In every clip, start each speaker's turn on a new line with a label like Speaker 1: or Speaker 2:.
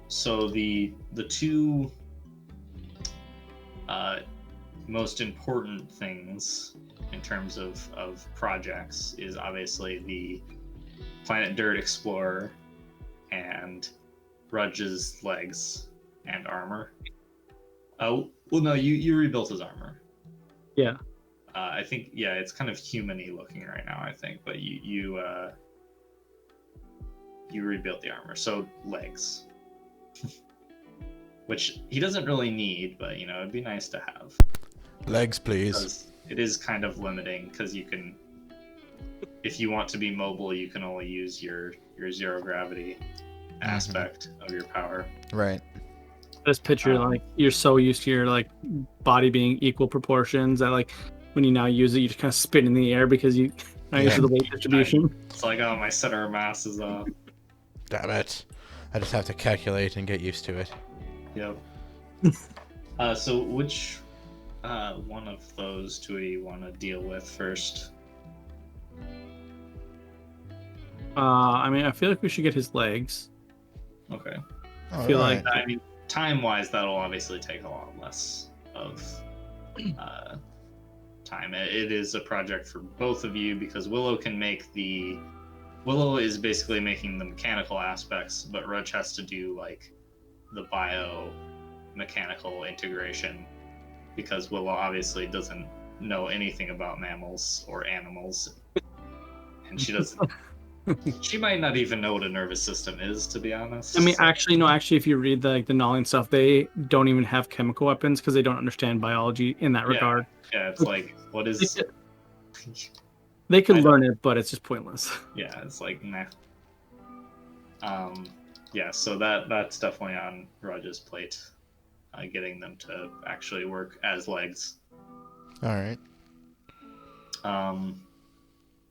Speaker 1: So the two most important things in terms of projects is obviously the Planet Dirt Explorer and Rudge's legs and armor. Oh, well, no, you rebuilt his armor.
Speaker 2: Yeah.
Speaker 1: I think, yeah, it's kind of human-y looking right now, I think, but you rebuilt the armor, so legs. Which he doesn't really need, but, you know, it'd be nice to have.
Speaker 3: Legs, please.
Speaker 1: Because it is kind of limiting, because you can, if you want to be mobile, you can only use your zero gravity aspect of your power.
Speaker 3: Right.
Speaker 2: This picture, like, you're so used to your, like, body being equal proportions that, like, when you now use it, you just kind of spin in the air because you not used to the weight distribution.
Speaker 1: It's like, oh, my center of mass is off.
Speaker 3: Damn it. I just have to calculate and get used to it.
Speaker 1: Yep. So which one of those do we want to deal with first?
Speaker 2: I mean, I feel like we should get his legs.
Speaker 1: Okay.
Speaker 2: I feel like,
Speaker 1: I mean, time-wise, that'll obviously take a lot less of time. It is a project for both of you because Willow can make the... Willow is basically making the mechanical aspects, but Rudge has to do, like, the bio-mechanical integration because Willow obviously doesn't know anything about mammals or animals. And she doesn't... She might not even know what a nervous system is, to be honest.
Speaker 2: I mean, actually, if you read the Nolly and stuff, they don't even have chemical weapons because they don't understand biology in that regard.
Speaker 1: Yeah, it's like, what is...
Speaker 2: They could learn it, but it's just pointless.
Speaker 1: Yeah, it's like, nah. Yeah, so that's definitely on Rudge's plate, getting them to actually work as legs.
Speaker 3: All right.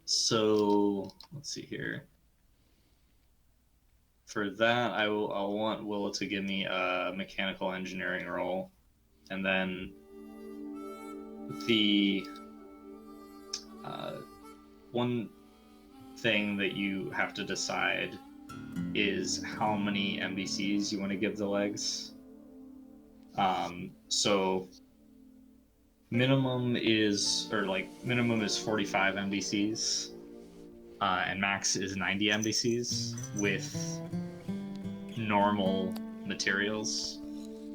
Speaker 1: So let's see here. For that, I'll want Willow to give me a mechanical engineering role, and then the one thing that you have to decide is how many MBCs you want to give the legs. So minimum is 45 MBCs, and max is 90 MBCs with normal materials.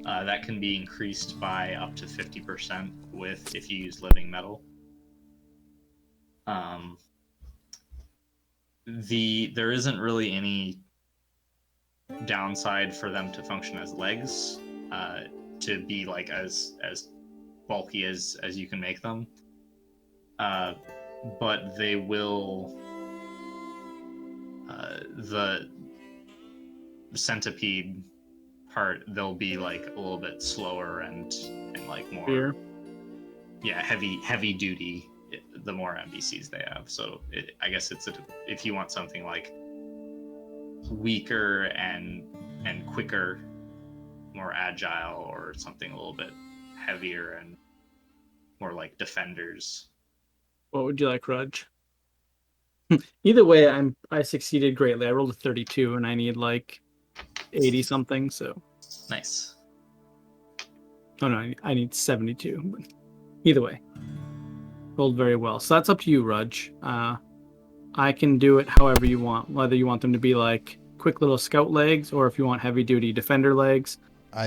Speaker 1: That can be increased by up to 50% if you use living metal. There isn't really any downside for them to function as legs, to be like as bulky as you can make them, but they will the centipede part, they'll be like a little bit slower and like more heavy duty the more MBCs they have. So I guess if you want something like weaker and quicker, more agile, or something a little bit heavier and more like defenders.
Speaker 2: What would you like, Rudge? Either way, I succeeded greatly. I rolled a 32 and I need like 80 something, so
Speaker 1: nice.
Speaker 2: Oh no, I need 72, but either way. Rolled very well. So that's up to you, Rudge. I can do it however you want, whether you want them to be like quick little scout legs or if you want heavy duty defender legs,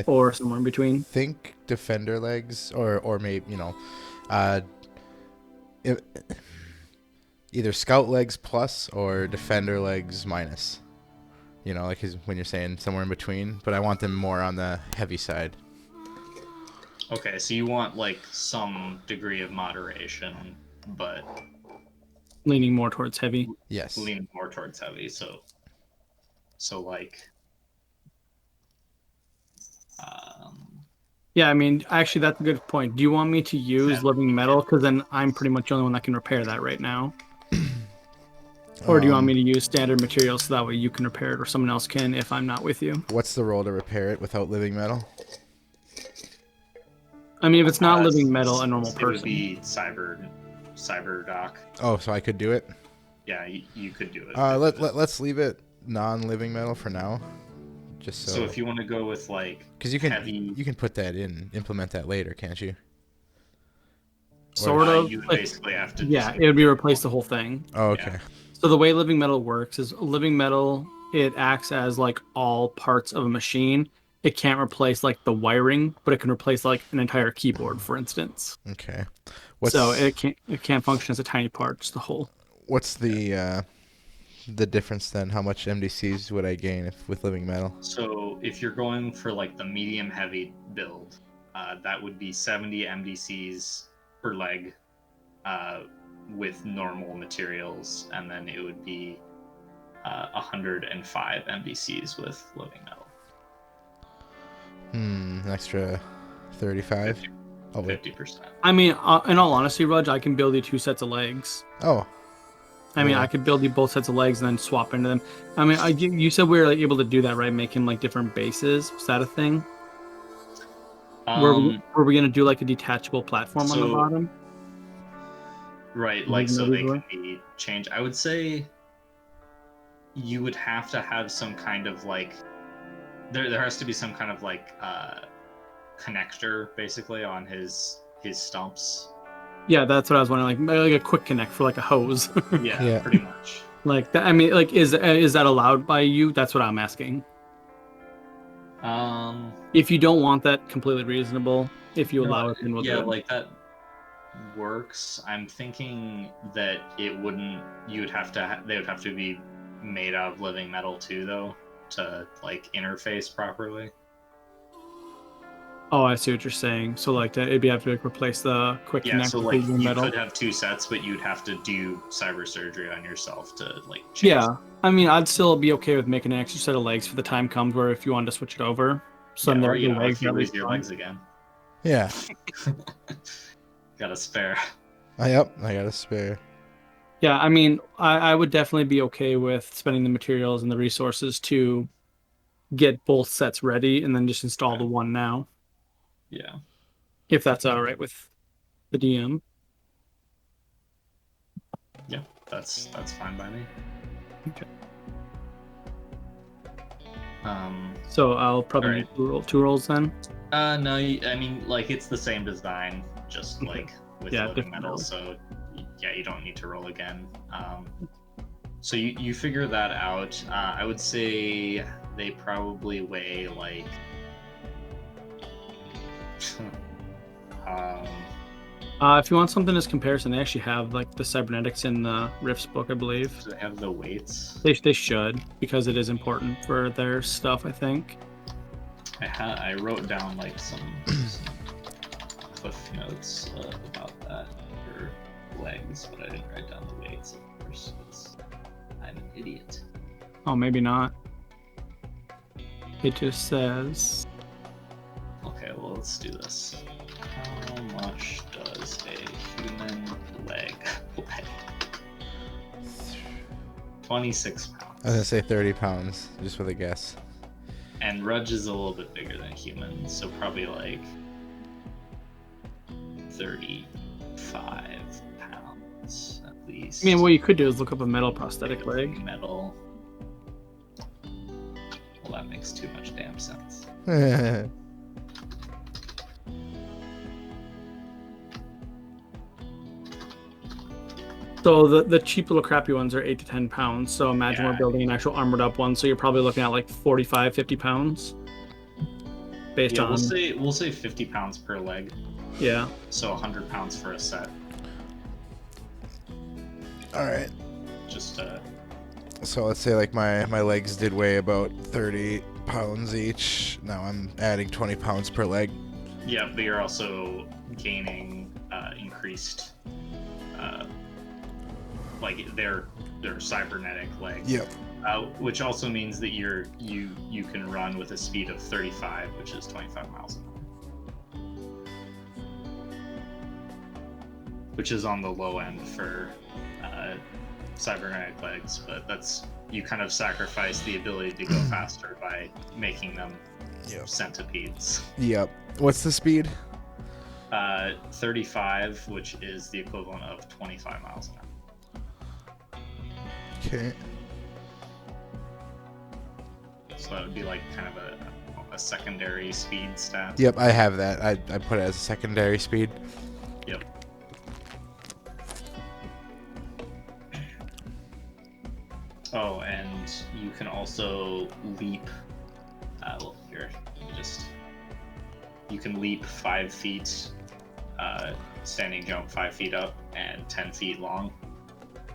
Speaker 2: or somewhere in between.
Speaker 3: Think defender legs or maybe, either scout legs plus or defender legs minus. Like when you're saying somewhere in between, but I want them more on the heavy side.
Speaker 1: Okay, so you want like some degree of moderation, but
Speaker 2: leaning more towards heavy.
Speaker 3: Yes.
Speaker 1: Leaning more towards heavy. So like
Speaker 2: yeah, I mean, actually, that's a good point. Do you want me to use living metal? Because then I'm pretty much the only one that can repair that right now. Or do you want me to use standard materials so that way you can repair it or someone else can if I'm not with you?
Speaker 3: What's the roll to repair it without living metal?
Speaker 2: I mean, if it's not living metal, a normal person. It
Speaker 1: would be cyber doc.
Speaker 3: Oh, so I could do it?
Speaker 1: Yeah, you could do it.
Speaker 3: Let's leave it non-living metal for now. Just
Speaker 1: So if you want to go with like
Speaker 3: because you
Speaker 1: heavy,
Speaker 3: can put that in, implement that later, can't you?
Speaker 2: Sort of.
Speaker 1: you would
Speaker 2: Like,
Speaker 1: basically have to.
Speaker 2: yeah,
Speaker 1: just
Speaker 2: it would be replace the whole thing.
Speaker 3: Oh,
Speaker 1: Yeah.
Speaker 3: okay.
Speaker 2: So the way living metal works is living metal, it acts as like all parts of a machine. It can't replace like the wiring, but it can replace like an entire keyboard, for instance.
Speaker 3: Okay.
Speaker 2: So it can't function as a tiny part, just the whole.
Speaker 3: What's the difference then? How much MDCs would I gain with living metal?
Speaker 1: So if you're going for like the medium heavy build, that would be 70 MDCs per leg with normal materials, and then it would be 105 MDCs with living metal.
Speaker 3: An extra 35.
Speaker 1: 50%.
Speaker 2: I mean, in all honesty, Rudge, I can build you 2 sets of legs.
Speaker 3: Oh.
Speaker 2: I mean,
Speaker 3: Yeah.
Speaker 2: I could build you both sets of legs and then swap into them. I mean, you said we were like, able to do that, right? Making like different bases. Was that a thing? Were we gonna do like a detachable platform on the bottom?
Speaker 1: Right, like so they can be changed. I would say you would have to have some kind of like there has to be some kind of like connector basically on his stumps.
Speaker 2: Yeah, that's what I was wondering. Like a quick connect for like a hose.
Speaker 1: Yeah, pretty much.
Speaker 2: Like that. I mean, like is that allowed by you? That's what I'm asking. If you don't want that, completely reasonable. If you allow it, then we'll do it.
Speaker 1: Like that works. I'm thinking that it wouldn't. You would have to. They would have to be made out of living metal too, though, to like interface properly.
Speaker 2: Oh, I see what you're saying. So like that, it'd be have to like, replace the quick connect
Speaker 1: so
Speaker 2: with
Speaker 1: like
Speaker 2: living
Speaker 1: you
Speaker 2: metal.
Speaker 1: could have 2 sets, but you'd have to do cyber surgery on yourself to like change.
Speaker 2: Yeah, I mean, I'd still be okay with making an extra set of legs for the time comes where if you wanted to switch it over. So
Speaker 1: or
Speaker 2: the legs
Speaker 1: if you
Speaker 2: at
Speaker 1: lose
Speaker 2: least
Speaker 1: your
Speaker 2: on.
Speaker 1: legs again.
Speaker 3: Yeah.
Speaker 1: Got a spare.
Speaker 3: Yep, I got a spare.
Speaker 2: Yeah, I mean, I would definitely be okay with spending the materials and the resources to get both sets ready and then just install the one now.
Speaker 1: Yeah.
Speaker 2: If that's all right with the DM.
Speaker 1: Yeah, that's fine by me.
Speaker 2: Okay.
Speaker 1: So
Speaker 2: I'll probably
Speaker 1: right.
Speaker 2: need 2 rolls then.
Speaker 1: No, I mean like it's the same design, just like with living metal.
Speaker 2: Rolls.
Speaker 1: So yeah, you don't need to roll again. So you figure that out. I would say they probably weigh like.
Speaker 2: If you want something as comparison, they actually have like the cybernetics in the Rifts book, I believe.
Speaker 1: Do they have the weights?
Speaker 2: They should, because it is important for their stuff, I think.
Speaker 1: I wrote down like some cliff notes about that for legs, but I didn't write down the weights, of course, because I'm an idiot.
Speaker 2: Oh, maybe not. It just says.
Speaker 1: Okay, well, let's do this. How much does a human leg weigh? 26 pounds.
Speaker 3: I was gonna say 30 pounds, just with a guess.
Speaker 1: And Rudge is a little bit bigger than human, so probably like 35 pounds at least.
Speaker 2: I mean, what you could do is look up a metal prosthetic leg.
Speaker 1: Metal. Well, that makes too much damn sense.
Speaker 2: So the cheap little crappy ones are 8 to 10 pounds. So imagine
Speaker 1: Yeah.
Speaker 2: we're building an actual armored up one. So you're probably looking at like 45, 50 pounds. Based on.
Speaker 1: We'll say 50 pounds per leg.
Speaker 2: Yeah.
Speaker 1: So 100 pounds for a set.
Speaker 3: All right.
Speaker 1: Just
Speaker 3: So let's say like my legs did weigh about 30 pounds each. Now I'm adding 20 pounds per leg.
Speaker 1: yeah, but you're also gaining increased like their cybernetic legs.
Speaker 3: Yep.
Speaker 1: Which also means that you can run with a speed of 35, which is 25 miles an hour. Which is on the low end for cybernetic legs, but that's you kind of sacrifice the ability to go faster by making them centipedes.
Speaker 3: Yep. What's the speed?
Speaker 1: 35, which is the equivalent of 25 miles an hour.
Speaker 3: Okay.
Speaker 1: So So that would be like kind of a secondary speed stat.
Speaker 3: Yep, I have that. I put it as a secondary speed.
Speaker 1: Yep. Oh, and you can also leap. Well, here, you can leap 5 feet, standing jump 5 feet up, and 10 feet long,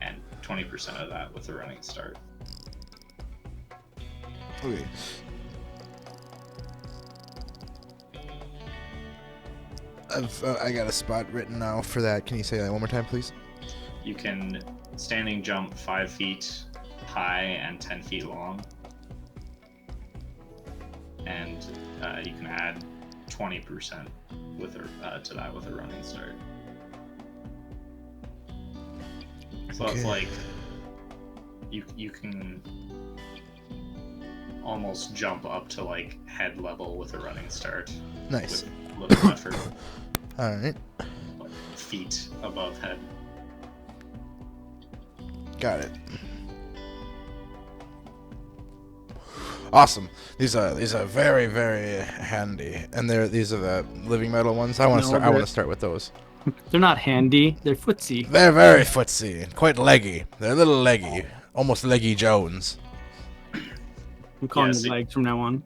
Speaker 1: and 20% of that with a running start.
Speaker 3: Okay. I got a spot written now for that. Can you say that one more time, please?
Speaker 1: You can standing jump 5 feet high and 10 feet long, and you can add 20% to that with a running start. So
Speaker 3: Okay.
Speaker 1: that's like you can almost jump up to like head level with a running start.
Speaker 3: Nice.
Speaker 1: With little effort.
Speaker 3: All right.
Speaker 1: Like feet above head.
Speaker 3: Got it. Awesome. These are very, very handy, and these are the living metal ones. I want to start with those.
Speaker 2: They're not handy. They're footsie.
Speaker 3: They're very footsie, quite leggy. They're a little leggy, almost leggy Jones.
Speaker 2: I'm calling them legs from now on.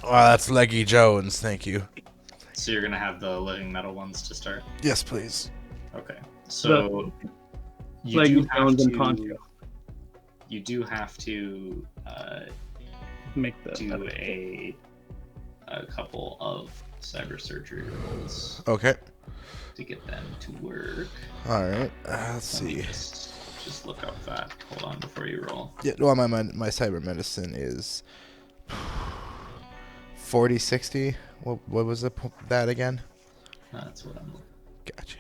Speaker 3: Oh, that's leggy Jones. Thank you.
Speaker 1: So you're gonna have the living metal ones to start.
Speaker 3: Yes, please.
Speaker 1: Okay. So you
Speaker 2: leggy
Speaker 1: do have
Speaker 2: Jones and
Speaker 1: to.
Speaker 2: poncho.
Speaker 1: You do have to
Speaker 2: Make the
Speaker 1: do a couple of cyber surgery rolls
Speaker 3: Okay.
Speaker 1: to get them to work.
Speaker 3: All right. Let's
Speaker 1: Let me
Speaker 3: see.
Speaker 1: just look up that. Hold on before you roll.
Speaker 3: Yeah. Well, my cyber medicine is 40/60. What was that again?
Speaker 1: That's what I'm looking.
Speaker 3: Gotcha.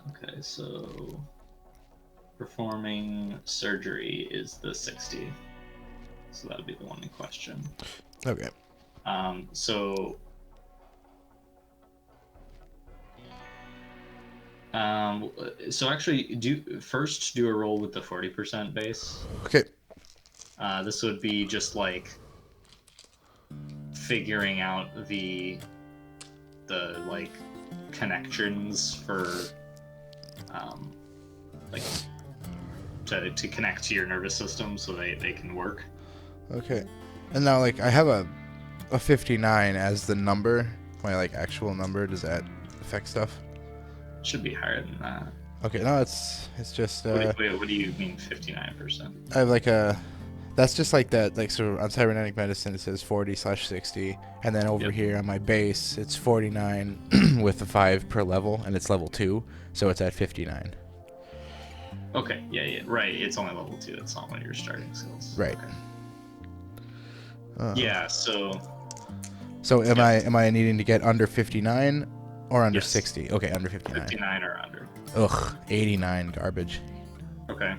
Speaker 1: Okay, so performing surgery is the 60. So that would be the one in question.
Speaker 3: Okay.
Speaker 1: So actually do a roll with the 40% base.
Speaker 3: Okay.
Speaker 1: This would be just like figuring out the like connections for like to connect to your nervous system so they can work.
Speaker 3: Okay. And now, like, I have a 59 as the number, my like actual number. Does that affect stuff?
Speaker 1: Should be higher than that.
Speaker 3: Okay. No, it's just.
Speaker 1: What do you mean 59%?
Speaker 3: I have like that's just like that. Like, so on cybernetic medicine it says 40/60, and then over here on my base it's 49 with the 5 per level, and it's level 2, so it's at 59.
Speaker 1: Okay. Yeah. Right. It's only level 2. It's not one of your starting skills.
Speaker 3: Right.
Speaker 1: Okay. Yeah. So
Speaker 3: am I needing to get under 59 or under
Speaker 1: Yes.
Speaker 3: 60? Okay, under 59.
Speaker 1: 59 or under.
Speaker 3: Ugh, 89 garbage.
Speaker 1: Okay.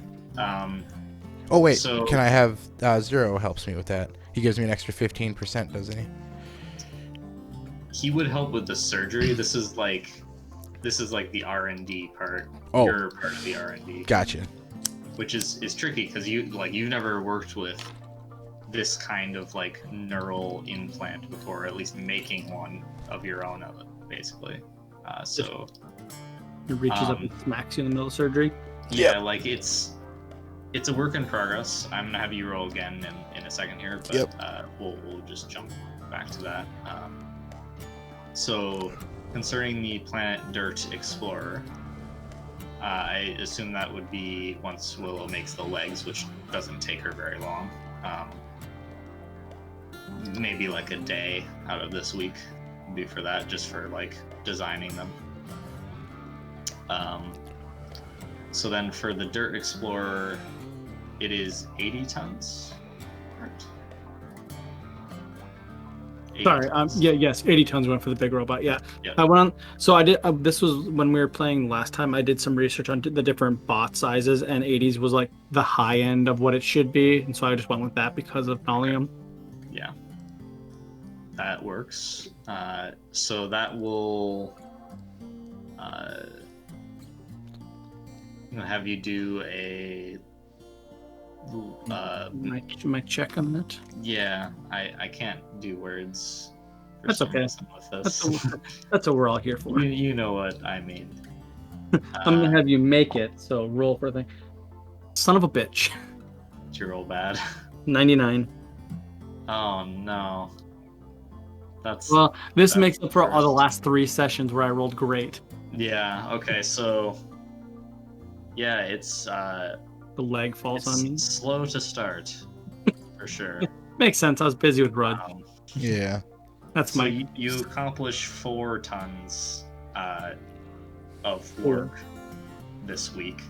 Speaker 3: Oh wait,
Speaker 1: So-
Speaker 3: can I have Zero helps me with that? He gives me an extra 15%, doesn't he?
Speaker 1: He would help with the surgery. This is like the R&D part.
Speaker 3: Oh.
Speaker 1: You're part of the R&D,
Speaker 3: Gotcha.
Speaker 1: which is tricky because you've never worked with this kind of like neural implant before, or at least making one of your own of it, basically. So
Speaker 2: It reaches up and smacks you in the middle of surgery.
Speaker 1: yeah, like it's a work in progress. I'm gonna have you roll again in a second here, but we'll just jump back to that. So concerning the planet Dirt Explorer, I assume that would be once Willow makes the legs, which doesn't take her very long. Maybe like a day out of this week would be for that, just for like designing them. So then for the Dirt Explorer, it is 80 tons. Right. 80
Speaker 2: Sorry,
Speaker 1: tons.
Speaker 2: yes, 80 tons went for the big robot. Yeah,
Speaker 1: Yeah.
Speaker 2: I went on. So I did. This was when we were playing last time. I did some research on the different bot sizes, and 80s was like the high end of what it should be, and so I just went with that because of volume.
Speaker 1: Yeah, that works. So that will gonna have you do a.
Speaker 2: Might check on that.
Speaker 1: Yeah, I can't do words. For
Speaker 2: That's
Speaker 1: some
Speaker 2: okay.
Speaker 1: reason with this.
Speaker 2: That's what we're all here for.
Speaker 1: you know what I mean.
Speaker 2: I'm gonna have you make it. So roll for the thing. Son of a bitch.
Speaker 1: Did you roll bad?
Speaker 2: 99.
Speaker 1: Oh no. That's
Speaker 2: Well, this
Speaker 1: that's
Speaker 2: makes up for all the
Speaker 1: worst.
Speaker 2: last 3 sessions where I rolled great.
Speaker 1: Yeah. Okay. So. Yeah, it's
Speaker 2: The leg falls
Speaker 1: it's
Speaker 2: on me.
Speaker 1: slow to start, for sure.
Speaker 2: Makes sense. I was busy with Rudge.
Speaker 3: Yeah.
Speaker 2: That's
Speaker 1: So
Speaker 2: my.
Speaker 1: you accomplish 4 tons of
Speaker 2: Four.
Speaker 1: work this week.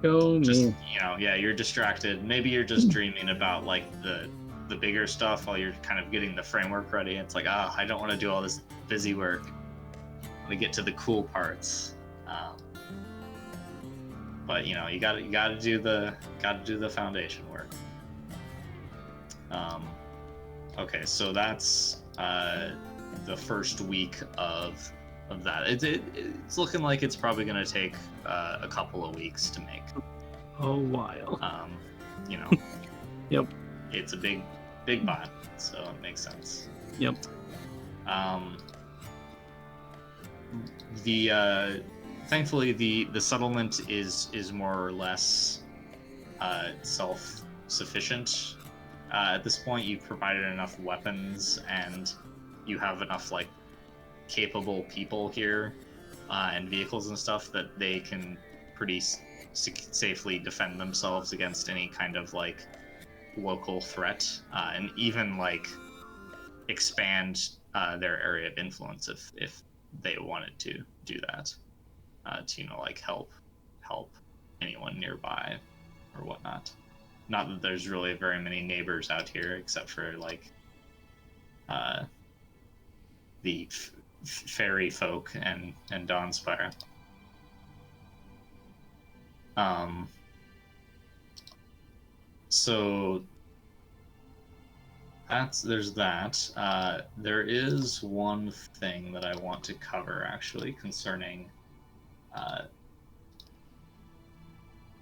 Speaker 2: Go
Speaker 1: Just
Speaker 2: me.
Speaker 1: yeah, you're distracted. Maybe you're just dreaming about like the bigger stuff while you're kind of getting the framework ready. It's like, I don't want to do all this busy work. I want to get to the cool parts. But you gotta do the foundation work. Okay, so that's the first week of that. It's looking like it's probably gonna take a couple of weeks to make.
Speaker 2: A while.
Speaker 1: Yep.
Speaker 2: Yep.
Speaker 1: It's a big bot, so it makes sense.
Speaker 2: Yep.
Speaker 1: Thankfully the settlement is more or less self-sufficient. At this point, you've provided enough weapons and you have enough like capable people here and vehicles and stuff that they can pretty safely defend themselves against any kind of like local threat, and even like expand their area of influence if they wanted to do that, to like help anyone nearby or whatnot. Not that there's really very many neighbors out here except for like the fairy folk and Dawnspire. So there's that. There is one thing that I want to cover actually concerning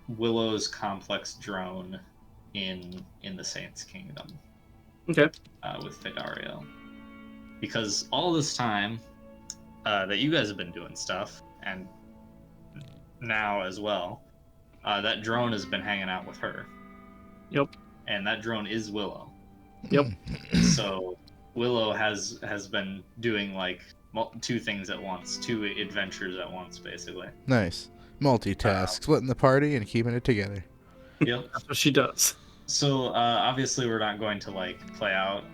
Speaker 1: Willow's complex drone in the Saints Kingdom.
Speaker 2: Okay.
Speaker 1: With Fedario. Because all this time that you guys have been doing stuff, and now as well, that drone has been hanging out with her.
Speaker 2: Yep.
Speaker 1: And that drone is Willow.
Speaker 2: Yep.
Speaker 1: So Willow has been doing like 2 things at once, 2 adventures at once, basically.
Speaker 3: Nice. Multitask, splitting the party and keeping it together.
Speaker 1: Yep.
Speaker 2: That's what she does.
Speaker 1: So obviously we're not going to like play out,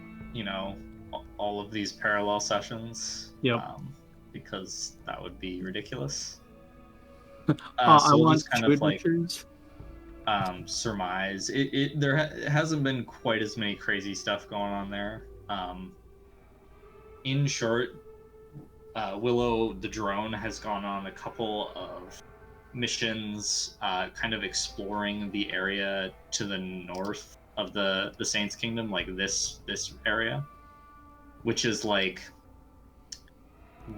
Speaker 1: all of these parallel sessions.
Speaker 2: Yep.
Speaker 1: Because that would be ridiculous.
Speaker 2: I
Speaker 1: so we'll
Speaker 2: want
Speaker 1: just kind
Speaker 2: 2
Speaker 1: of like
Speaker 2: adventures.
Speaker 1: surmise. There hasn't been quite as many crazy stuff going on there. In short, Willow the drone has gone on a couple of missions, kind of exploring the area to the north of the Saints Kingdom, like this area, which is like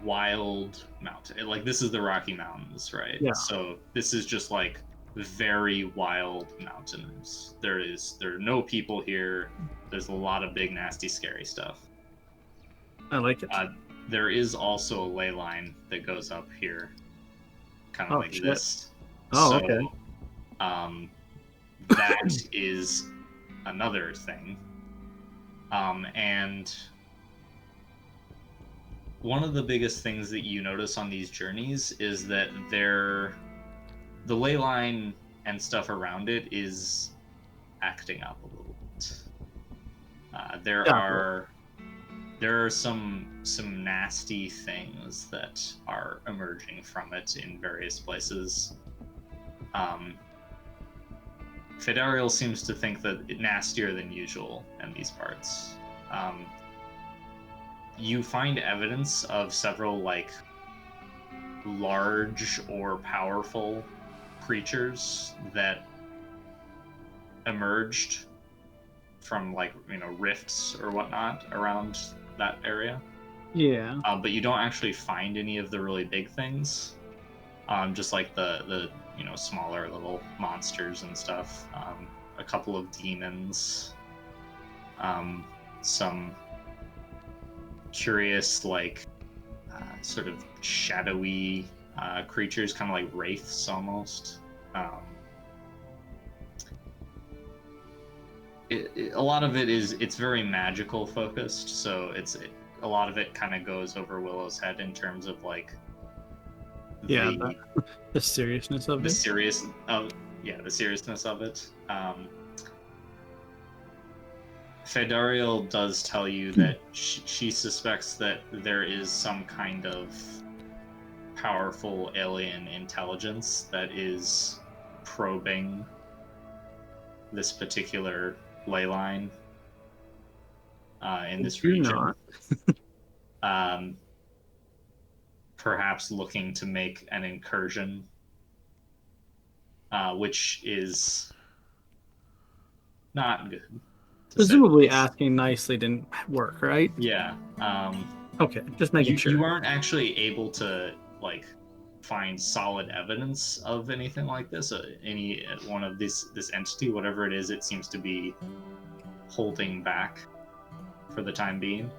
Speaker 1: wild mountain. Like this is the Rocky Mountains, right?
Speaker 2: Yeah.
Speaker 1: So this is just like very wild mountains. There are no people here. There's a lot of big, nasty, scary stuff.
Speaker 2: I like it.
Speaker 1: There is also a ley line that goes up here, kind of
Speaker 2: shit.
Speaker 1: this.
Speaker 2: Oh,
Speaker 1: so,
Speaker 2: okay.
Speaker 1: That is another thing. And one of the biggest things that you notice on these journeys is that the ley line and stuff around it is acting up a little bit. There are some nasty things that are emerging from it in various places. Fedariel seems to think that it's nastier than usual in these parts. You find evidence of several like large or powerful creatures that emerged from like rifts or whatnot around that area.
Speaker 2: Yeah.
Speaker 1: But you don't actually find any of the really big things. Just like the smaller little monsters and stuff. A couple of demons. Some curious, like, sort of shadowy creatures, kind of like wraiths almost. A lot of it's very magical focused, so a lot of it kind of goes over Willow's head in terms of like
Speaker 2: Yeah,
Speaker 1: the
Speaker 2: the seriousness of
Speaker 1: the
Speaker 2: it.
Speaker 1: the seriousness of it. Fedariel does tell you that she suspects that there is some kind of powerful alien intelligence that is probing this particular ley line in this region. Perhaps looking to make an incursion, which is not good.
Speaker 2: Presumably asking nicely didn't work, right?
Speaker 1: Yeah.
Speaker 2: Okay, just making sure.
Speaker 1: You aren't actually able to like find solid evidence of anything like this. Any one of this entity, whatever it is, it seems to be holding back for the time being.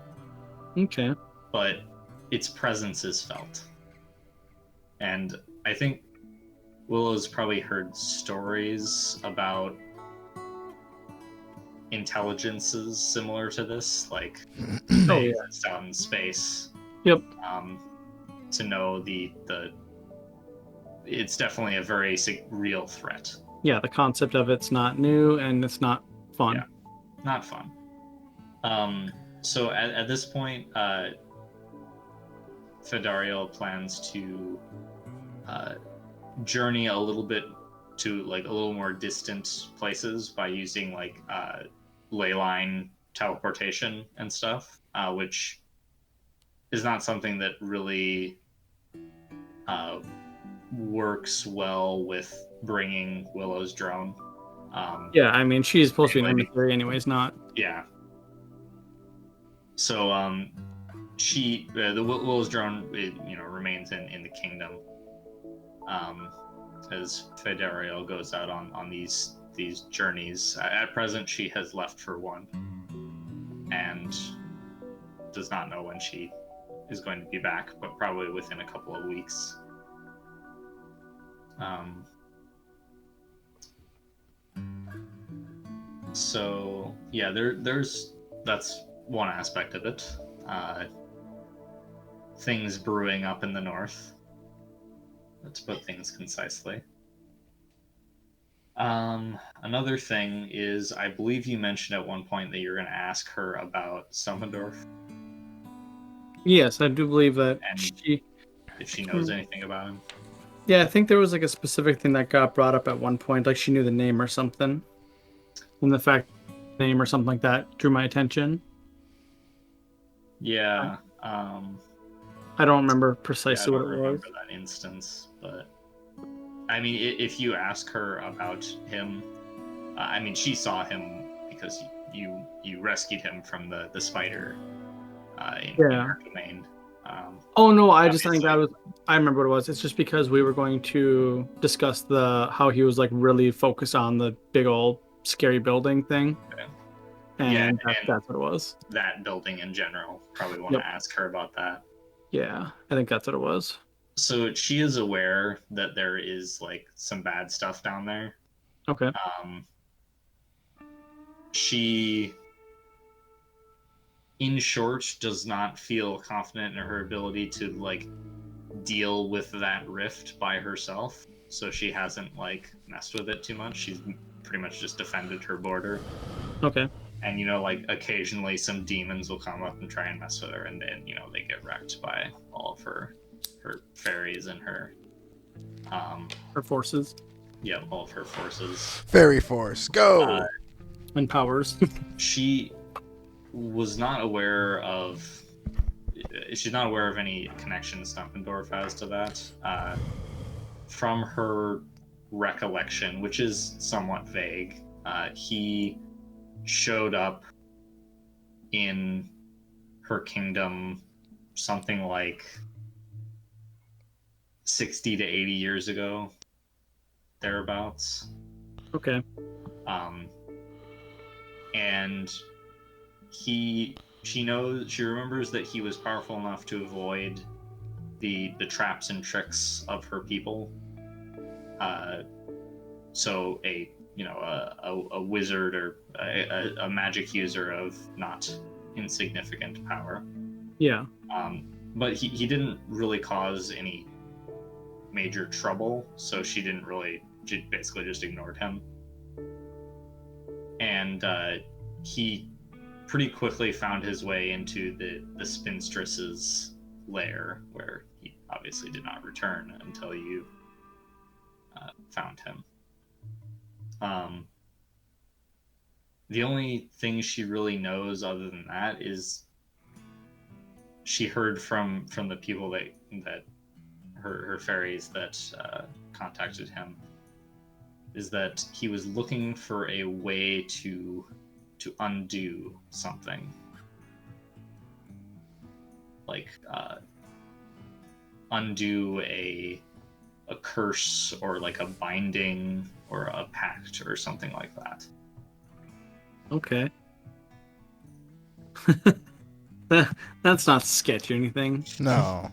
Speaker 2: Okay.
Speaker 1: But its presence is felt. And I think Willow's probably heard stories about intelligences similar to this, like they exist out in space.
Speaker 2: Yep.
Speaker 1: To know it's definitely a very real threat.
Speaker 2: Yeah, the concept of it's not new and it's not fun.
Speaker 1: Yeah, not fun. So at this point, Fedariel plans to journey a little bit to like a little more distant places by using like ley line teleportation and stuff, which is not something that really works well with bringing Willow's drone.
Speaker 2: Yeah, I mean, she's supposed to be an emissary anyways, not.
Speaker 1: Yeah. So the Willow's drone remains in the kingdom as Fedariel goes out on these journeys. At present, she has left for one and does not know when she is going to be back, but probably within a couple of weeks. So yeah, that's one aspect of it. Things brewing up in the north. Let's put things concisely. Another thing is, I believe you mentioned at one point that you're going to ask her about Summendorf.
Speaker 2: Yes, I do believe that
Speaker 1: if she knows anything about him.
Speaker 2: Yeah, I think there was like a specific thing that got brought up at one point, like she knew the name or something. And the fact name or something like that drew my attention.
Speaker 1: Yeah.
Speaker 2: I don't remember precisely what it was.
Speaker 1: I don't remember that instance, but I mean, if you ask her about him, I mean, she saw him because you rescued him from the spider in her domain.
Speaker 2: Oh no, I just think that was. I remember what it was. It's just because we were going to discuss how he was like really focused on the big old scary building thing. Okay. And that's what it was.
Speaker 1: That building in general. Probably want to ask her about that.
Speaker 2: Yeah, I think that's what it was.
Speaker 1: So she is aware that there is like some bad stuff down there.
Speaker 2: Okay.
Speaker 1: She, in short, does not feel confident in her ability to like deal with that rift by herself. So she hasn't like messed with it too much. She's pretty much just defended her border.
Speaker 2: Okay.
Speaker 1: And like occasionally some demons will come up and try and mess with her, and then they get wrecked by all of her fairies and her
Speaker 2: forces.
Speaker 1: Yeah, all of her forces.
Speaker 3: Fairy force, go!
Speaker 2: And powers.
Speaker 1: She was not aware of. She's not aware of any connection Stumpendorf has to that. From her recollection, which is somewhat vague, he showed up in her kingdom something like 60 to 80 years ago, thereabouts.
Speaker 2: Okay.
Speaker 1: And she remembers that he was powerful enough to avoid the traps and tricks of her people. So a wizard or a magic user of not insignificant power.
Speaker 2: Yeah.
Speaker 1: But he didn't really cause any major trouble, so she basically just ignored him. And he pretty quickly found his way into the spinstress's lair, where he obviously did not return until you found him. The only thing she really knows other than that is she heard from the people that her fairies that contacted him, is that he was looking for a way to undo something, like undo a curse or like a binding or a pact or something like that.
Speaker 2: Okay. That's not sketch or anything.
Speaker 3: No.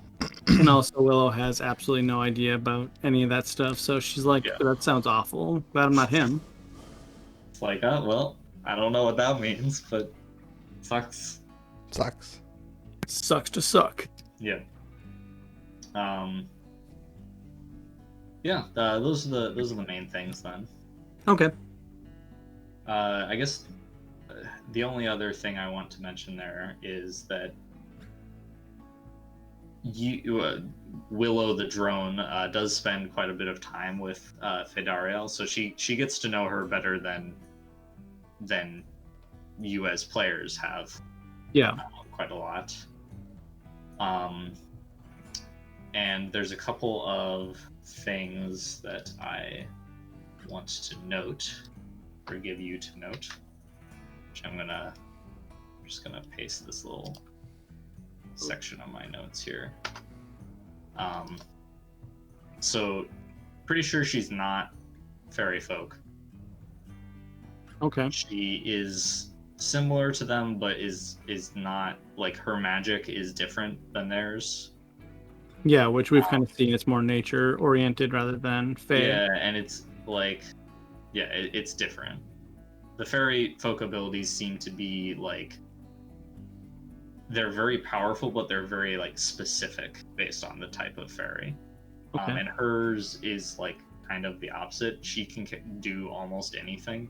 Speaker 2: And also, Willow has absolutely no idea about any of that stuff, so she's like,
Speaker 1: Yeah.
Speaker 2: that sounds awful. Glad I'm not him.
Speaker 1: It's like, oh, well, I don't know what that means, but sucks.
Speaker 3: Sucks.
Speaker 2: Sucks to suck.
Speaker 1: Yeah. Yeah, those are the main things then.
Speaker 2: Okay.
Speaker 1: I guess the only other thing I want to mention there is that Willow the drone does spend quite a bit of time with Fedariel, so she gets to know her better than you as players have.
Speaker 2: Yeah.
Speaker 1: Quite a lot. And there's a couple of things that I want to note, or give you to note, which I'm just gonna paste this little section of my notes here. So pretty sure she's not fairy folk.
Speaker 2: Okay.
Speaker 1: She is similar to them, but is not, like, her magic is different than theirs.
Speaker 2: Yeah, which we've kind of seen. It's more nature oriented rather than fae.
Speaker 1: Yeah, and it's like, yeah, it's different. The fairy folk abilities seem to be like, they're very powerful, but they're very like specific based on the type of fairy.
Speaker 2: Okay.
Speaker 1: And hers is like kind of the opposite. She can do almost anything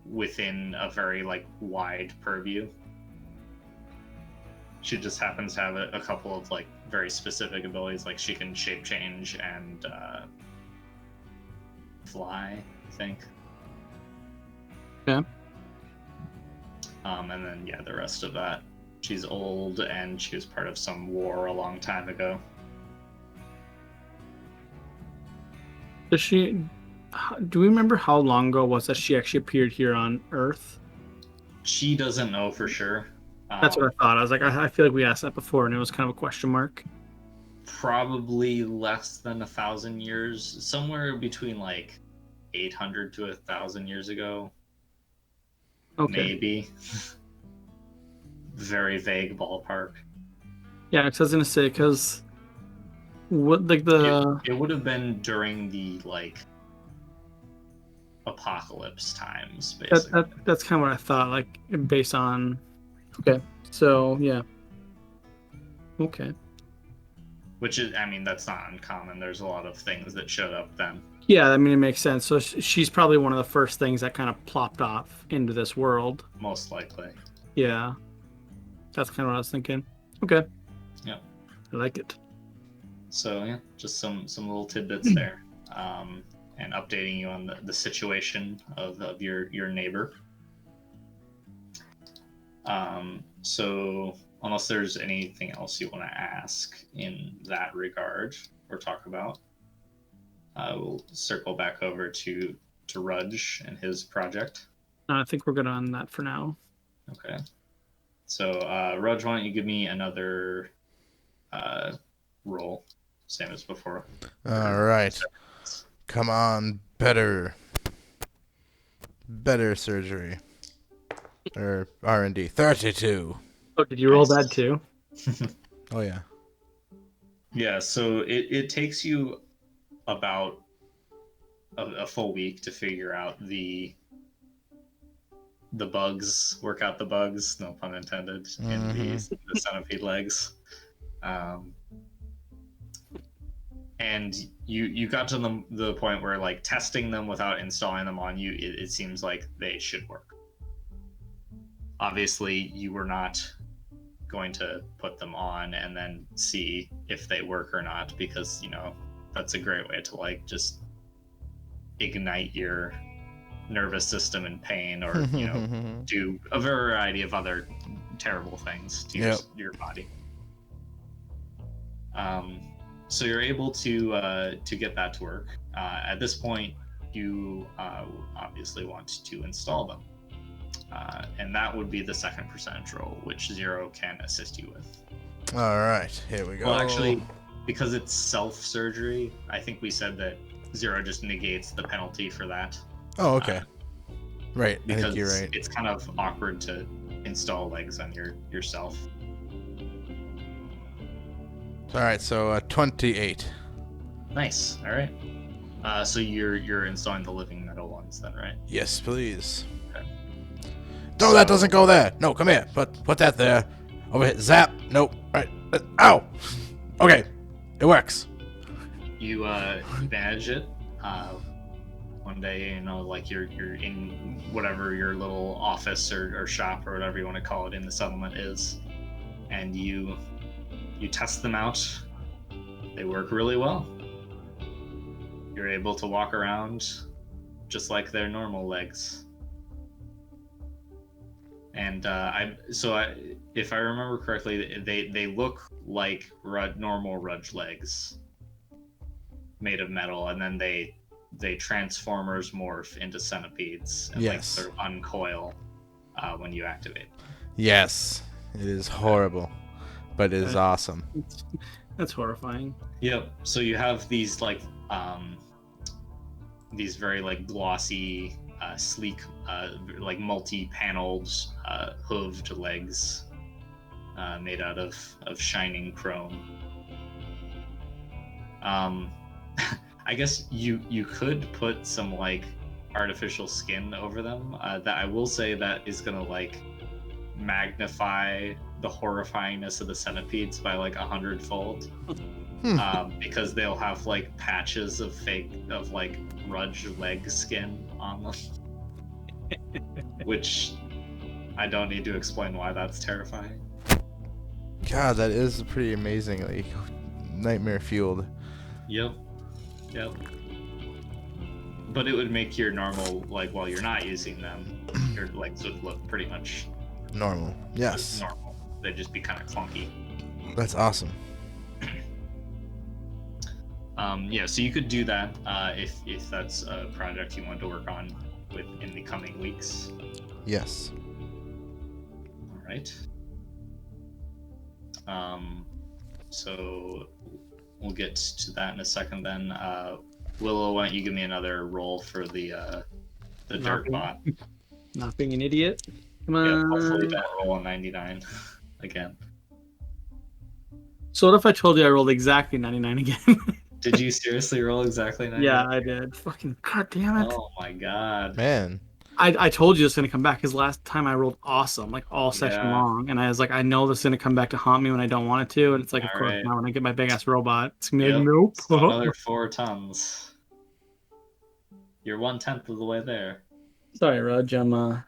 Speaker 1: within a very like wide purview. She just happens to have a couple of like very specific abilities, like she can shape change and fly, I think.
Speaker 2: Yeah.
Speaker 1: And then yeah, the rest of that. She's old and she was part of some war a long time ago.
Speaker 2: Do we remember how long ago it was that she actually appeared here on Earth?
Speaker 1: She doesn't know for sure.
Speaker 2: That's what I thought. I was like, I feel like we asked that before, and it was kind of a question mark.
Speaker 1: Probably less than 1,000 years, somewhere between like 800 to 1,000 years ago.
Speaker 2: Okay.
Speaker 1: Maybe. Very vague ballpark.
Speaker 2: Yeah, because I was gonna say, because what like
Speaker 1: it would have been during the like apocalypse times, basically.
Speaker 2: That's kind of what I thought, like based on. Okay, so yeah. Okay.
Speaker 1: Which is, I mean, that's not uncommon. There's a lot of things that showed up then.
Speaker 2: Yeah, I mean, it makes sense. So she's probably one of the first things that kind of plopped off into this world.
Speaker 1: Most likely.
Speaker 2: Yeah. That's kind of what I was thinking. Okay.
Speaker 1: Yeah.
Speaker 2: I like it.
Speaker 1: So yeah, just some little tidbits there. And updating you on the situation of your neighbor. So unless there's anything else you want to ask in that regard or talk about, we'll circle back over to Rudge and his project.
Speaker 2: I think we're good on that for now.
Speaker 1: Okay. So, Rudge, why don't you give me another roll, same as before.
Speaker 3: All right. Come on, better surgery. Or R&D. 32.
Speaker 2: Oh, did you roll
Speaker 1: Nice.
Speaker 2: that too?
Speaker 3: Oh, yeah.
Speaker 1: Yeah, so it takes you about a full week to figure out the bugs, work out the bugs, no pun intended, in the centipede legs. And you got to the point where, like, testing them without installing them on you, it seems like they should work. Obviously, you were not going to put them on and then see if they work or not, because, you know, that's a great way to, like, just ignite your nervous system in pain, or, you know, do a variety of other terrible things to your body. So you're able to get that to work. At this point, you obviously want to install them. And that would be the second percentage roll, which Zero can assist you with.
Speaker 3: All right, here we go.
Speaker 1: Well, actually, because it's self-surgery, I think we said that Zero just negates the penalty for that.
Speaker 3: Oh, okay. Right, I
Speaker 1: Because
Speaker 3: think you're right.
Speaker 1: it's kind of awkward to install legs on yourself.
Speaker 3: All right, so 28.
Speaker 1: Nice. All right. So you're installing the living metal ones then, right?
Speaker 3: Yes, please.
Speaker 1: Okay.
Speaker 3: No, that doesn't go there. No, come here. Put that there. Over here. Zap. Nope. Right. Ow. Okay. It works.
Speaker 1: You manage it. One day, you know, like you're in whatever your little office or shop or whatever you want to call it in the settlement is, and you test them out. They work really well. You're able to walk around just like their normal legs. And if I remember correctly, they look like normal Rudge legs made of metal, and then they transformers morph into centipedes and like sort of uncoil when you activate.
Speaker 3: Yes, it is horrible, but it is awesome.
Speaker 2: That's horrifying.
Speaker 1: Yep. So you have these like these very like glossy, sleek, like multi-paneled, hooved legs made out of shining chrome. I guess you could put some like artificial skin over them. That I will say that is gonna like magnify the horrifyingness of the centipedes by like 100-fold. Because they'll have like patches of like Rudge leg skin on them. Which I don't need to explain why that's terrifying.
Speaker 3: God, that is pretty amazingly nightmare fueled.
Speaker 1: Yep. But it would make your normal, like, while you're not using them, your legs would look pretty much
Speaker 3: normal. Yes.
Speaker 1: Normal. They'd just be kind of clunky.
Speaker 3: That's awesome.
Speaker 1: Yeah, so you could do that if that's a project you want to work on in the coming weeks.
Speaker 3: Yes.
Speaker 1: All right. So we'll get to that in a second then. Willow, why don't you give me another roll for the dirt bot?
Speaker 2: Not being an idiot. Come on.
Speaker 1: Yeah, hopefully don't roll a 99 again.
Speaker 2: So what if I told you I rolled exactly 99 again?
Speaker 1: Did you seriously roll exactly 99?
Speaker 2: Yeah, I did. Fucking god damn it.
Speaker 1: Oh my god.
Speaker 3: Man.
Speaker 2: I told you it's gonna come back because last time I rolled awesome, like all session long, and I was like, I know this is gonna come back to haunt me when I don't want it to, and it's like, of course, now when I get my big ass robot, it's gonna be like, nope.
Speaker 1: So another 4 tons. You're 1/10 of the way there.
Speaker 2: Sorry, Rudge. I'm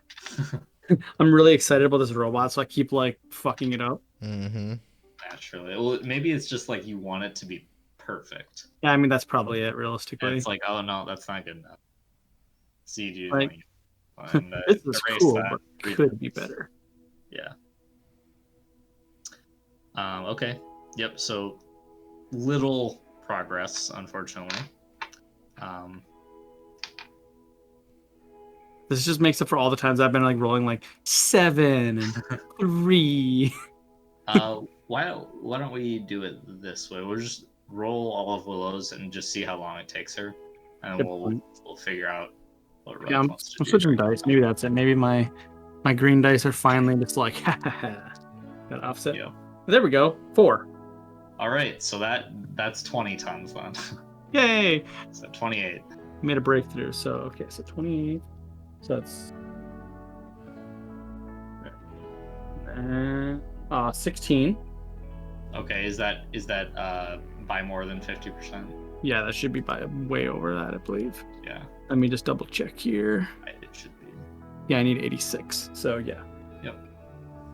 Speaker 2: really excited about this robot, so I keep like fucking it up.
Speaker 3: Mm-hmm.
Speaker 1: Naturally. Well, maybe it's just like you want it to be perfect.
Speaker 2: Yeah, I mean that's probably it, realistically.
Speaker 1: And it's like, oh no, that's not good enough. CG.
Speaker 2: Like,
Speaker 1: and,
Speaker 2: this is cool,
Speaker 1: that.
Speaker 2: but could be better.
Speaker 1: Yeah. Okay. Yep. So little progress, unfortunately.
Speaker 2: This just makes up for all the times I've been like rolling like 7 and 3.
Speaker 1: Why don't we do it this way? We'll just roll all of Willow's and just see how long it takes her, and
Speaker 2: Good
Speaker 1: we'll
Speaker 2: point.
Speaker 1: figure out what Rudge
Speaker 2: Yeah, I'm
Speaker 1: wants to do.
Speaker 2: switching dice. Maybe that's it. Maybe my green dice are finally just like ha ha ha. Got offset.
Speaker 1: Yep.
Speaker 2: There we go. 4.
Speaker 1: All right, so that's 20 tons then.
Speaker 2: Yay!
Speaker 1: So 28.
Speaker 2: Made a breakthrough. So okay, so 28. So that's 16.
Speaker 1: Okay, is that by more than 50%?
Speaker 2: Yeah, that should be by way over that, I believe.
Speaker 1: Yeah,
Speaker 2: Let me just double check here.
Speaker 1: it should be.
Speaker 2: Yeah, I need 86. So yeah.
Speaker 1: Yep.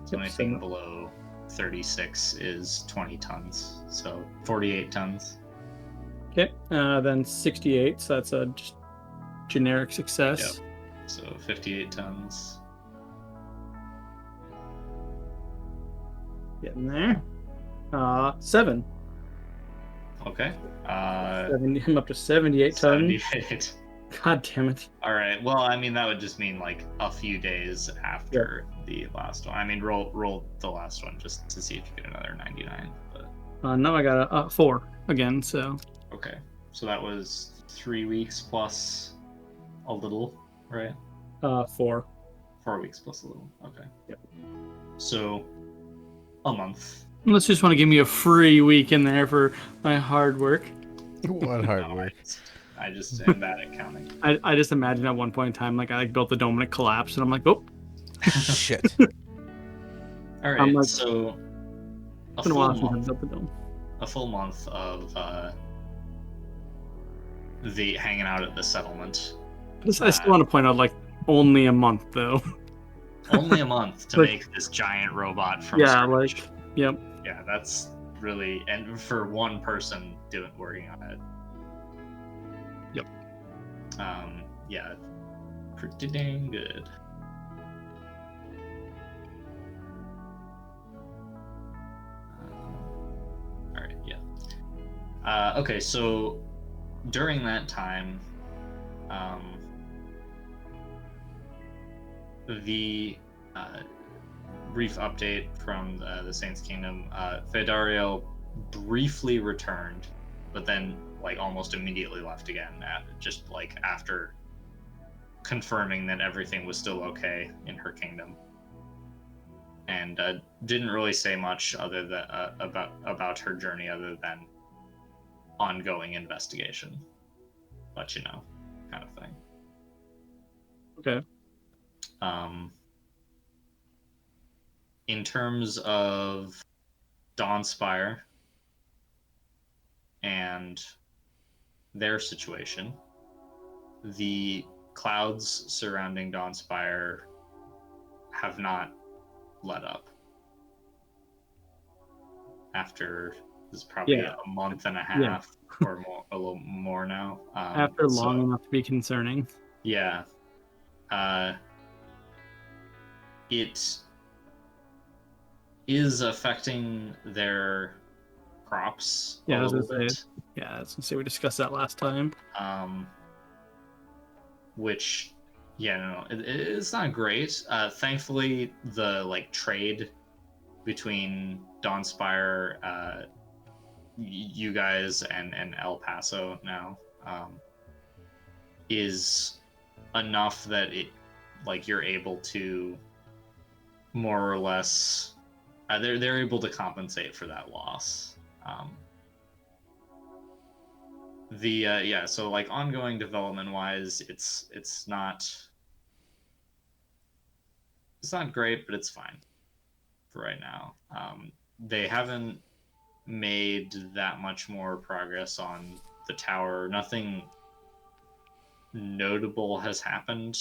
Speaker 1: So anything below 36 is 20 tons. So 48 tons.
Speaker 2: Okay. Then 68. So that's a just generic success.
Speaker 1: Yep. So 58 tons.
Speaker 2: Getting there. 7.
Speaker 1: Okay.
Speaker 2: 70, I'm up to 78 tons.
Speaker 1: 78.
Speaker 2: God damn it.
Speaker 1: All right. Well, I mean, that would just mean like a few days after the last one. I mean, roll the last one just to see if you get another 99. But
Speaker 2: Now I got a 4 again. So
Speaker 1: okay. So that was 3 weeks plus a little, right?
Speaker 2: 4.
Speaker 1: 4 weeks plus a little. Okay.
Speaker 2: Yep.
Speaker 1: So a month.
Speaker 2: Unless you just want to give me a free week in there for my hard work.
Speaker 3: What hard
Speaker 1: No,
Speaker 3: work.
Speaker 1: I just am bad at counting.
Speaker 2: I just imagine at one point in time, like I built the dome and it collapsed, and I'm like, oh.
Speaker 3: Shit.
Speaker 1: All right.
Speaker 2: I'm like,
Speaker 1: so
Speaker 2: it's been a while since I built the dome.
Speaker 1: a full month of the hanging out at the settlement.
Speaker 2: I still want to point out, like, only a month though.
Speaker 1: Only a month to
Speaker 2: Like-
Speaker 1: make this giant robot from
Speaker 2: Yeah,
Speaker 1: scratch.
Speaker 2: like, yep.
Speaker 1: Yeah, that's really, and for one person working on it.
Speaker 2: Yep.
Speaker 1: Yeah, pretty dang good. All right, yeah. Okay, so during that time, the brief update from the Saints Kingdom, Fedario briefly returned, but then like almost immediately left again, just like after confirming that everything was still okay in her kingdom, and didn't really say much other than about her journey, other than ongoing investigation, but you know, kind of thing.
Speaker 2: Okay.
Speaker 1: In terms of Dawnspire and their situation, the clouds surrounding Dawnspire have not let up. After this is probably a month and a half or more, a little more now.
Speaker 2: After long enough to be concerning.
Speaker 1: Yeah. It is affecting their crops.
Speaker 2: Yeah,
Speaker 1: a
Speaker 2: I was
Speaker 1: little
Speaker 2: gonna
Speaker 1: bit.
Speaker 2: say. Yeah, I was gonna say we discussed that last time.
Speaker 1: Which, yeah, no, it's not great. Thankfully, the like trade between Dawnspire, you guys, and El Paso now is enough that it, like, you're able to more or less, they're able to compensate for that loss. So like ongoing development wise, it's not great, but it's fine for right now. They haven't made that much more progress on the tower. Nothing notable has happened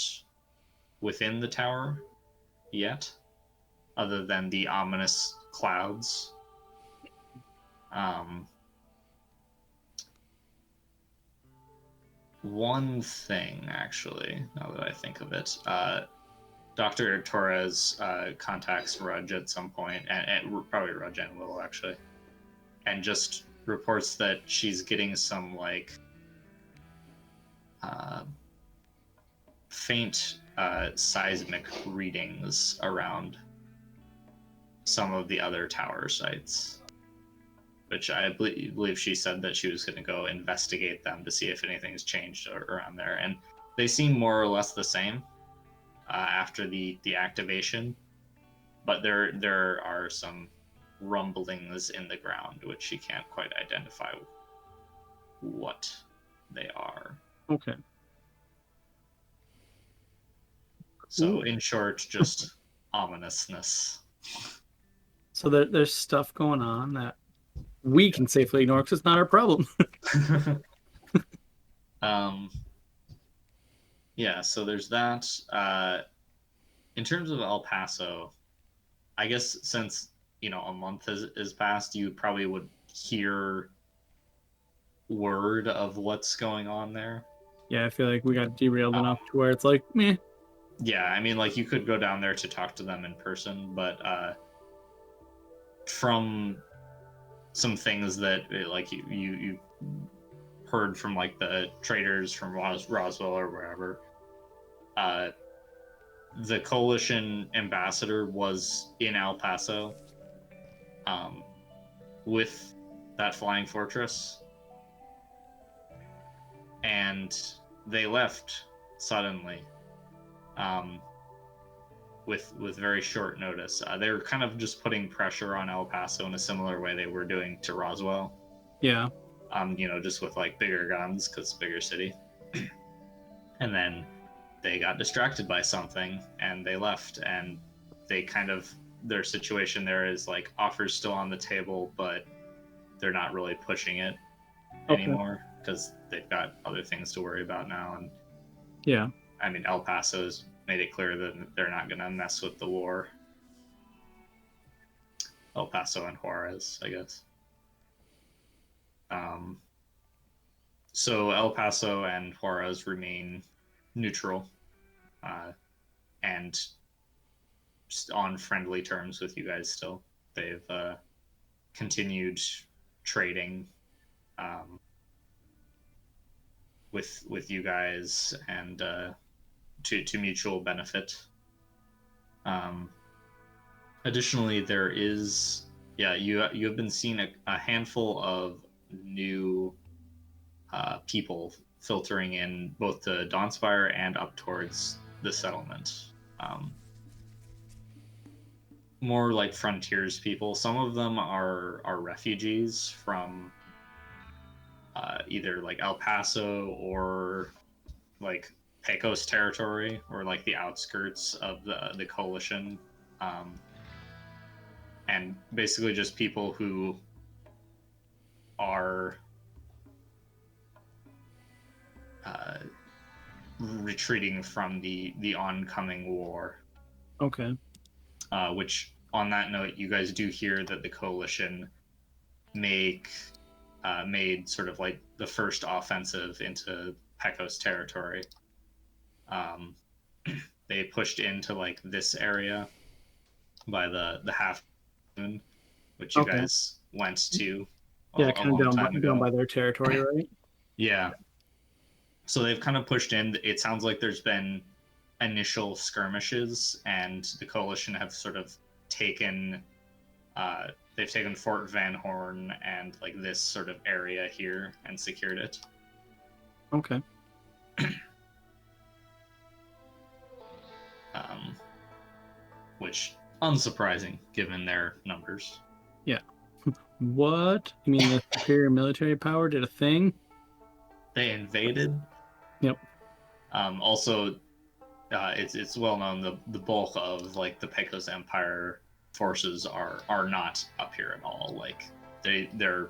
Speaker 1: within the tower yet, other than the ominous clouds. One thing, actually, now that I think of it, Dr. Torres contacts Rudge at some point, and probably Rudge and Willow, actually, and just reports that she's getting some, like, faint seismic readings around some of the other tower sites, which I believe she said that she was going to go investigate them to see if anything's changed around there. And they seem more or less the same after the activation, but there are some rumblings in the ground which she can't quite identify what they are.
Speaker 2: Okay.
Speaker 1: So in short, just ominousness.
Speaker 2: So there's stuff going on that we can safely ignore because it's not our problem.
Speaker 1: Yeah, so there's that. In terms of El Paso, I guess since a month has passed, you probably would hear word of what's going on there.
Speaker 2: Yeah, I feel like we got derailed enough to where it's like, meh.
Speaker 1: Yeah, I mean, like you could go down there to talk to them in person, but from some things that like you heard from like the traders from Roswell or wherever, the coalition ambassador was in El Paso with that flying fortress, and they left suddenly with very short notice. They were kind of just putting pressure on El Paso in a similar way they were doing to Roswell.
Speaker 2: Yeah.
Speaker 1: Just with like bigger guns because bigger city. And then they got distracted by something and they left, and they kind of, their situation there is like offers still on the table, but they're not really pushing it anymore because they've got other things to worry about now. And
Speaker 2: yeah,
Speaker 1: I mean, El Paso's made it clear that they're not going to mess with the war. El Paso and Juarez, I guess. So El Paso and Juarez remain neutral and on friendly terms with you guys still. They've continued trading with you guys and to mutual benefit. Additionally, there is you have been seeing a handful of new people filtering in both to Dawnspire and up towards the settlement. More like frontiers people. Some of them are refugees from either like El Paso or like Pecos territory or like the outskirts of the coalition, and basically just people who are retreating from the oncoming war.
Speaker 2: Okay.
Speaker 1: Which, on that note, you guys do hear that the coalition made sort of like the first offensive into Pecos territory. They pushed into like this area by the half moon, which you guys went to
Speaker 2: yeah,
Speaker 1: a
Speaker 2: kind
Speaker 1: long
Speaker 2: of
Speaker 1: time ago.
Speaker 2: down by their territory, right?
Speaker 1: Yeah. So they've kind of pushed in. It sounds like there's been initial skirmishes, and the coalition have sort of taken they've taken Fort Van Horn and like this sort of area here and secured it.
Speaker 2: Okay.
Speaker 1: Which unsurprising given their numbers.
Speaker 2: Yeah. What? You mean the superior military power did a thing?
Speaker 1: They invaded.
Speaker 2: Yep.
Speaker 1: Also, it's well known the bulk of like the Pecos Empire forces are not up here at all. Like their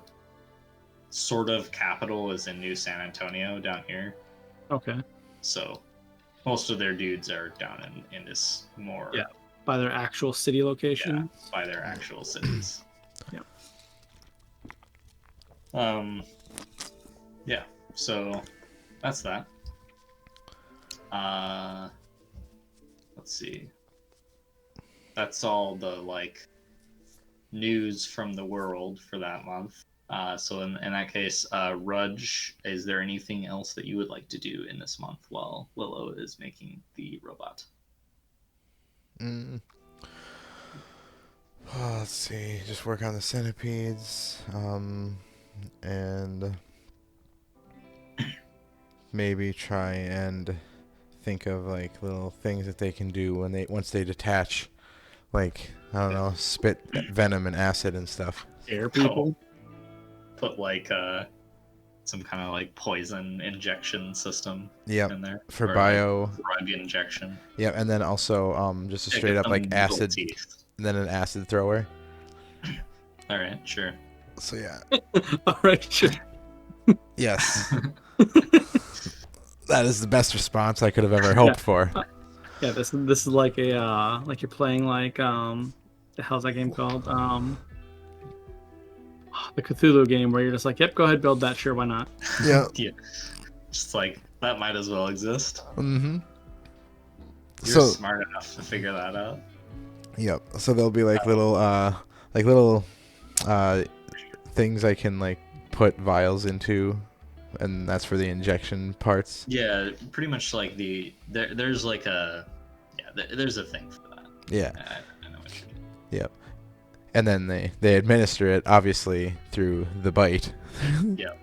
Speaker 1: sort of capital is in New San Antonio down here.
Speaker 2: Okay.
Speaker 1: So most of their dudes are down in this more
Speaker 2: by their actual city location.
Speaker 1: Yeah, by their actual cities.
Speaker 2: Yeah.
Speaker 1: Yeah. So that's that. Let's see. That's all the like news from the world for that month. So in that case, Rudge, is there anything else that you would like to do in this month while Willow is making the robot?
Speaker 3: Mm. Oh, let's see. Just work on the centipedes, and maybe try and think of like little things that they can do when once they detach, like I don't know, spit venom and acid and stuff.
Speaker 2: Air people.
Speaker 1: Put like some kind of like poison injection system
Speaker 3: Yep.
Speaker 1: in there
Speaker 3: For
Speaker 1: or,
Speaker 3: bio.
Speaker 1: like, drug injection.
Speaker 3: Yep, and then also just a
Speaker 1: Yeah,
Speaker 3: straight
Speaker 1: get
Speaker 3: up
Speaker 1: some
Speaker 3: like
Speaker 1: needle
Speaker 3: acid,
Speaker 1: teeth.
Speaker 3: and then an acid thrower.
Speaker 1: All right, sure.
Speaker 3: So yeah.
Speaker 2: All right, sure.
Speaker 3: Yes. That is the best response I could have ever hoped for.
Speaker 2: Yeah, this is like a like you're playing like the hell's that game called? The Cthulhu game where you're just like, yep, go ahead, build that, sure, why not?
Speaker 3: Yeah.
Speaker 1: Yeah. Just like that might as well exist.
Speaker 3: Mm-hmm.
Speaker 1: You're
Speaker 3: So
Speaker 1: smart enough to figure that out.
Speaker 3: yep. So there'll be like little things I can like put vials into, and that's for the injection parts.
Speaker 1: Yeah, pretty much like there's like a there's a thing for that.
Speaker 3: Yeah.
Speaker 1: I know what you mean.
Speaker 3: Yep. And then they administer it obviously through the bite.
Speaker 1: Yep,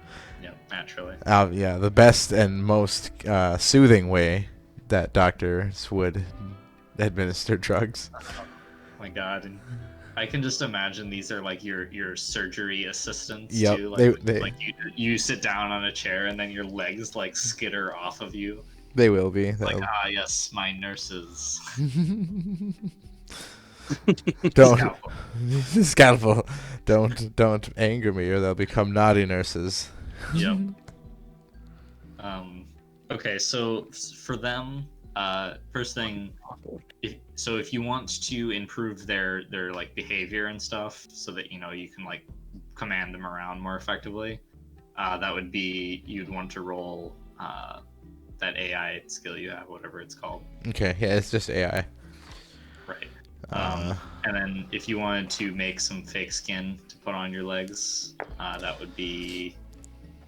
Speaker 1: naturally.
Speaker 3: Yeah, the best and most soothing way that doctors would administer drugs.
Speaker 1: Oh my god, and I can just imagine these are like your surgery assistants
Speaker 3: Yep,
Speaker 1: too. Like,
Speaker 3: they
Speaker 1: like you sit down on a chair and then your legs like skitter off of you.
Speaker 3: they will be.
Speaker 1: Like, yes, my nurses.
Speaker 3: Don't
Speaker 1: Scalpel.
Speaker 3: scalpel. Don't anger me, or they'll become naughty nurses.
Speaker 1: Yep. Okay, so for them, first thing, if you want to improve their like behavior and stuff, so that you can like command them around more effectively, that would be you'd want to roll that AI skill you have, whatever it's called.
Speaker 3: Okay, yeah, it's just AI.
Speaker 1: Right. And then if you wanted to make some fake skin to put on your legs, that would be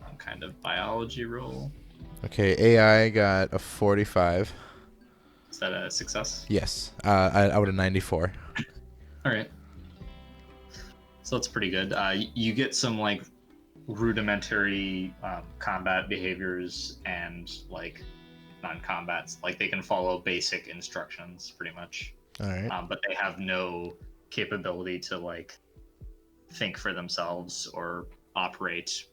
Speaker 1: some kind of biology roll.
Speaker 3: Okay, AI got a 45.
Speaker 1: Is that a success?
Speaker 3: Yes, I would have 94.
Speaker 1: All right. So that's pretty good. You get some like rudimentary combat behaviors and like non-combats. Like they can follow basic instructions pretty much.
Speaker 3: All right.
Speaker 1: But they have no capability to like think for themselves or operate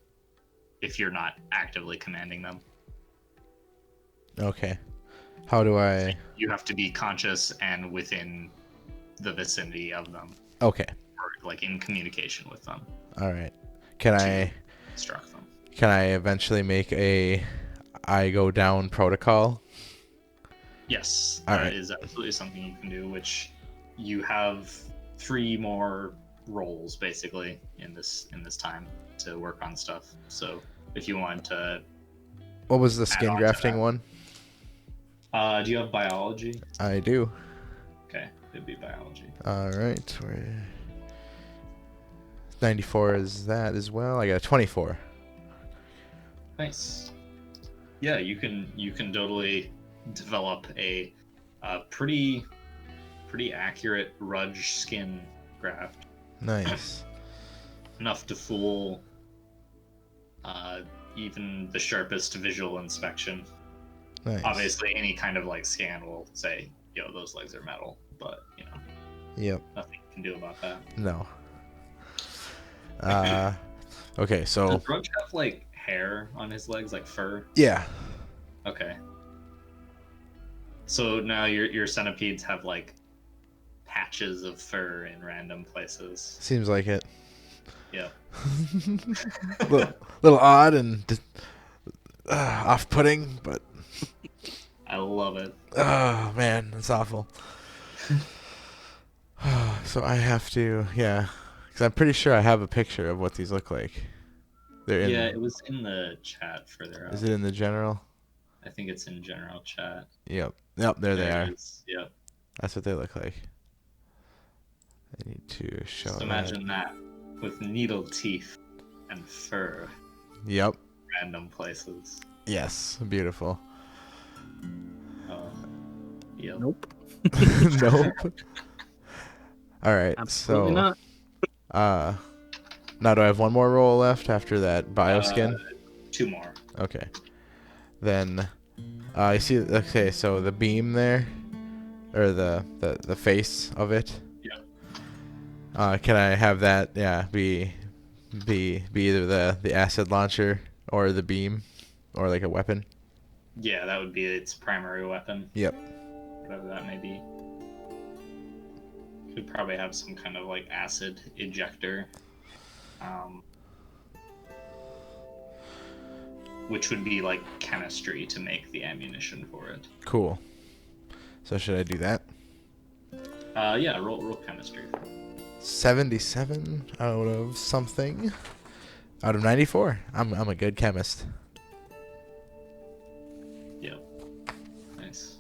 Speaker 1: if you're not actively commanding them.
Speaker 3: Okay. How do I...
Speaker 1: You have to be conscious and within the vicinity of them.
Speaker 3: Okay.
Speaker 1: Or like in communication with them.
Speaker 3: All right. Can I
Speaker 1: instruct them?
Speaker 3: Can I eventually make a I go down protocol?
Speaker 1: Yes,
Speaker 3: All
Speaker 1: that
Speaker 3: right.
Speaker 1: is absolutely something you can do, which you have 3 more roles basically in this time to work on stuff. So if you want to...
Speaker 3: What was the skin
Speaker 1: on to
Speaker 3: grafting
Speaker 1: that.
Speaker 3: one?
Speaker 1: Do you have biology?
Speaker 3: I do.
Speaker 1: Okay, it'd be biology.
Speaker 3: All right. 94 is that as well. I got a 24.
Speaker 1: Nice. Yeah, you can totally develop a pretty accurate Rudge skin graft.
Speaker 3: Nice.
Speaker 1: Enough to fool even the sharpest visual inspection.
Speaker 3: Nice.
Speaker 1: Obviously, any kind of like scan will say, "Yo, those legs are metal," but
Speaker 3: Yep.
Speaker 1: nothing you can do about that.
Speaker 3: No. Okay, so
Speaker 1: Does Rudge have like hair on his legs, like fur?
Speaker 3: yeah.
Speaker 1: Okay. So now your centipedes have like patches of fur in random places.
Speaker 3: Seems like it.
Speaker 1: Yeah.
Speaker 3: little odd and off-putting, but
Speaker 1: I love it.
Speaker 3: oh man, that's awful. So I have to, yeah, because I'm pretty sure I have a picture of what these look like. They're in.
Speaker 1: Yeah, it was in the chat further up.
Speaker 3: Is it in the general?
Speaker 1: I think it's in general chat.
Speaker 3: Yep. Yep. There they are.
Speaker 1: It is. Yep.
Speaker 3: That's what they look like. I need to show.
Speaker 1: Just imagine that with needle teeth. and fur.
Speaker 3: Yep.
Speaker 1: Random places.
Speaker 3: Yes. Beautiful.
Speaker 1: Yep.
Speaker 2: Nope.
Speaker 3: Nope. All right.
Speaker 2: Absolutely
Speaker 3: So,
Speaker 2: not.
Speaker 3: now do I have one more roll left after that bioskin?
Speaker 1: 2 more.
Speaker 3: Okay. Then, you see. Okay, so the beam there, or the face of it.
Speaker 1: Yeah.
Speaker 3: Can I have that? Yeah, be either the acid launcher or the beam, or like a weapon.
Speaker 1: Yeah, that would be its primary weapon.
Speaker 3: Yep.
Speaker 1: Whatever that may be. Could probably have some kind of like acid ejector. Which would be like chemistry to make the ammunition for it.
Speaker 3: Cool. So should I do that?
Speaker 1: Yeah, roll chemistry.
Speaker 3: 77 out of something. Out of 94. I'm a good chemist.
Speaker 1: Yep. Nice.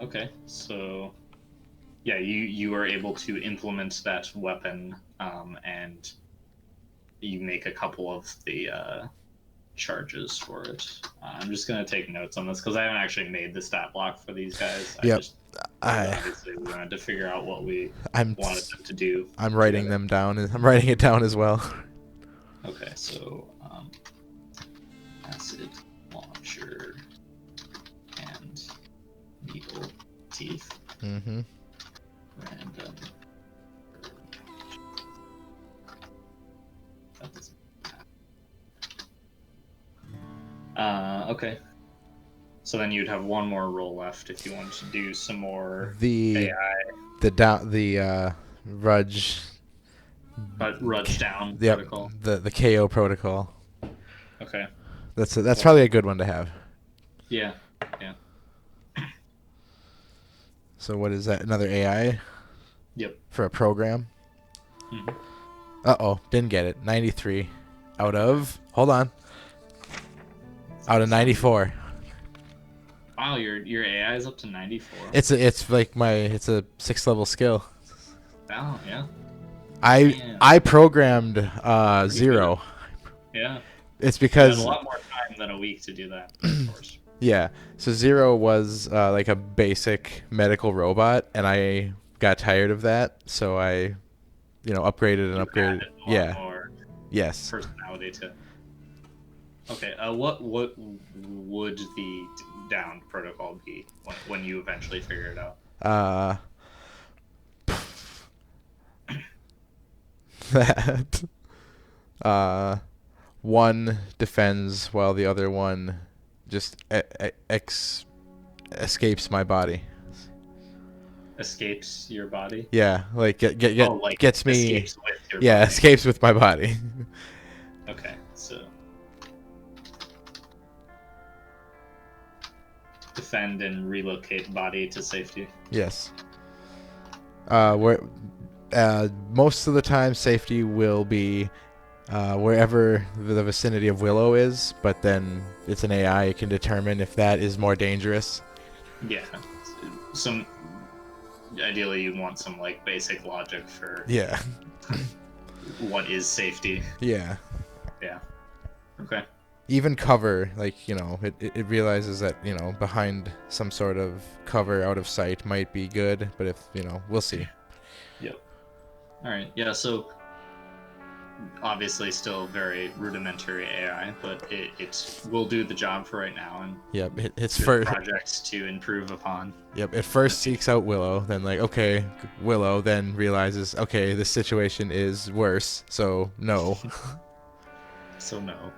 Speaker 1: Okay, so yeah, you are able to implement that weapon, and you make a couple of the charges for it. I'm just gonna take notes on this because I haven't actually made the stat block for these guys.
Speaker 3: Yep.
Speaker 1: Obviously we wanted to figure out what we wanted them to do.
Speaker 3: I'm writing them down. I'm writing it down as well.
Speaker 1: Okay, so acid launcher and needle teeth.
Speaker 3: Mm-hmm.
Speaker 1: Random. That doesn't matter. Okay. So then you'd have one more roll left if you wanted to do some more AI.
Speaker 3: The Rudge.
Speaker 1: Rudge down
Speaker 3: Yep,
Speaker 1: protocol.
Speaker 3: the KO protocol.
Speaker 1: Okay.
Speaker 3: That's probably a good one to have.
Speaker 1: Yeah.
Speaker 3: So what is that? Another AI?
Speaker 1: Yep.
Speaker 3: For a program?
Speaker 1: Mm-hmm.
Speaker 3: Uh-oh, didn't get it. 93 out of... Hold on. Out of 94.
Speaker 1: Wow, your AI is up to 94.
Speaker 3: It's a 6th level skill.
Speaker 1: Oh, yeah.
Speaker 3: I programmed 0.
Speaker 1: Yeah.
Speaker 3: It's because
Speaker 1: you had a lot more time than a week to do that, of course.
Speaker 3: Yeah. So 0 was like a basic medical robot, and I got tired of that, so I, upgraded and upgraded. Yeah.
Speaker 1: More
Speaker 3: Yes.
Speaker 1: personality to. Okay. What would the downed protocol be when you eventually figure it out?
Speaker 3: That. One defends while the other one just escapes my body.
Speaker 1: Escapes your body?
Speaker 3: Yeah, like gets me.
Speaker 1: Escapes with your body.
Speaker 3: Escapes with my body.
Speaker 1: Okay, so defend and relocate body to safety.
Speaker 3: Yes. Most of the time, safety will be wherever the vicinity of Willow is, but then it's an AI. It can determine if that is more dangerous.
Speaker 1: Yeah. Ideally, you'd want some like basic logic for what is safety.
Speaker 3: Yeah.
Speaker 1: Yeah. Okay.
Speaker 3: Even cover, it realizes that, behind some sort of cover out of sight might be good, but if, we'll see.
Speaker 1: Yep. All right. Yeah, so obviously still very rudimentary AI, but it will do the job for right now, and
Speaker 3: yep, it's
Speaker 1: first projects to improve upon.
Speaker 3: Yep, it first seeks out Willow, then okay, Willow then realizes, okay, this situation is worse, so no.
Speaker 1: So
Speaker 3: no.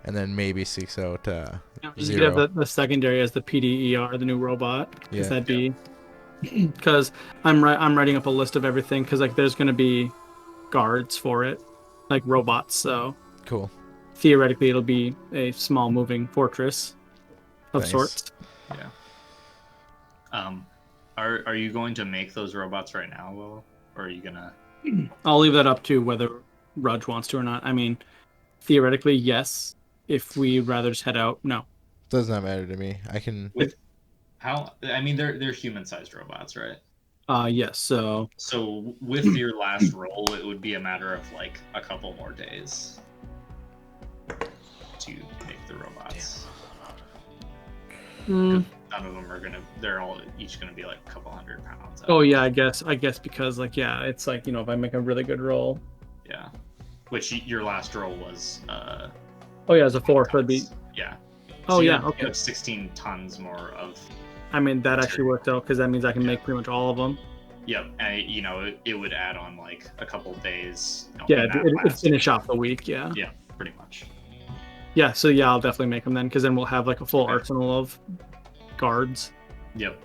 Speaker 3: And then maybe seeks out
Speaker 2: You
Speaker 3: 0.
Speaker 2: could have the secondary as the PDER, the new robot, because that'd be. Because I'm writing up a list of everything, because there's going to be guards for it, like robots. So
Speaker 3: cool.
Speaker 2: Theoretically, it'll be a small moving fortress of sorts.
Speaker 1: Yeah. Are you going to make those robots right now, Willow, or are you gonna?
Speaker 2: I'll leave that up to whether Rudge wants to or not. I mean, theoretically, yes. If we'd rather just head out, no.
Speaker 3: Does not matter to me. I can.
Speaker 1: How? I mean, they're human-sized robots, right?
Speaker 2: Yes. So
Speaker 1: So with your last roll, it would be a matter of like a couple more days to make the robots.
Speaker 2: mm,
Speaker 1: None of them are gonna. They're all each gonna be like a couple 100 pounds.
Speaker 2: oh yeah, I guess because like yeah, it's like if I make a really good roll.
Speaker 1: Yeah. Which your last roll was.
Speaker 2: Oh yeah, it's a 4, so it'd be.
Speaker 1: Yeah.
Speaker 2: Oh
Speaker 1: So
Speaker 2: yeah,
Speaker 1: you
Speaker 2: okay.
Speaker 1: have 16 tons more of.
Speaker 2: I mean that actually worked out because that means I can make pretty much all of them.
Speaker 1: Yep, and it would add on like a couple days.
Speaker 2: Yeah, it'd finish off the week. Yeah.
Speaker 1: Yeah, pretty much.
Speaker 2: Yeah. So yeah, I'll definitely make them then because then we'll have like a full arsenal of guards.
Speaker 1: Yep.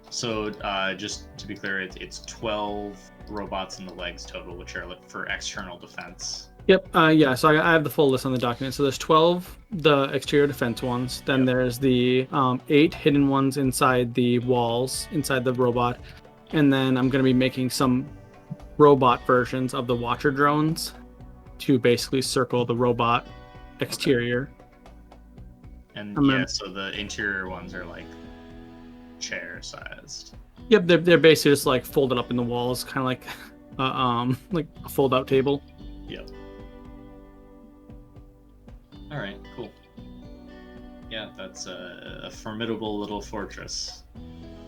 Speaker 1: So just to be clear, it's 12 robots in the legs total, which are for external defense.
Speaker 2: Yep. Yeah. So I have the full list on the document. So there's 12 the exterior defense ones. Then there's the 8 hidden ones inside the walls inside the robot, and then I'm going to be making some robot versions of the Watcher drones to basically circle the robot exterior.
Speaker 1: And so the interior ones are like chair sized.
Speaker 2: Yep. They're basically just like folded up in the walls, kind of like a fold out table.
Speaker 1: Yep. All right, cool. Yeah, that's a formidable little fortress.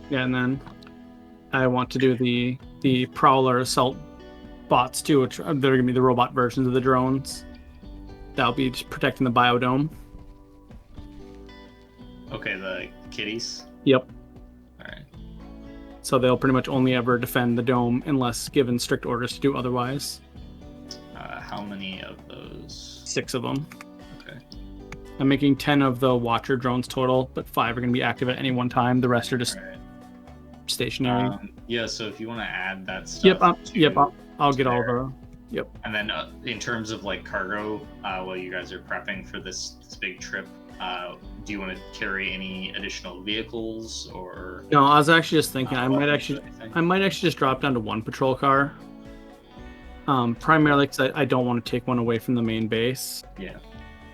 Speaker 2: Yeah, and then I want to do the Prowler assault bots too, which they're gonna be the robot versions of the drones. That'll be just protecting the biodome.
Speaker 1: Okay, the kitties.
Speaker 2: Yep.
Speaker 1: All right.
Speaker 2: So they'll pretty much only ever defend the dome unless given strict orders to do otherwise.
Speaker 1: How many of those?
Speaker 2: 6 of them.
Speaker 1: Okay.
Speaker 2: I'm making 10 of the Watcher drones total, but 5 are going to be active at any one time. The rest are just stationary.
Speaker 1: Yeah, so if you want to add that stuff.
Speaker 2: I'll get all the. Yep.
Speaker 1: And then in terms of like cargo, while you guys are prepping for this big trip, do you want to carry any additional vehicles or?
Speaker 2: No, I was actually just thinking I might actually just drop down to 1 patrol car. Primarily because I don't want to take one away from the main base.
Speaker 1: Yeah.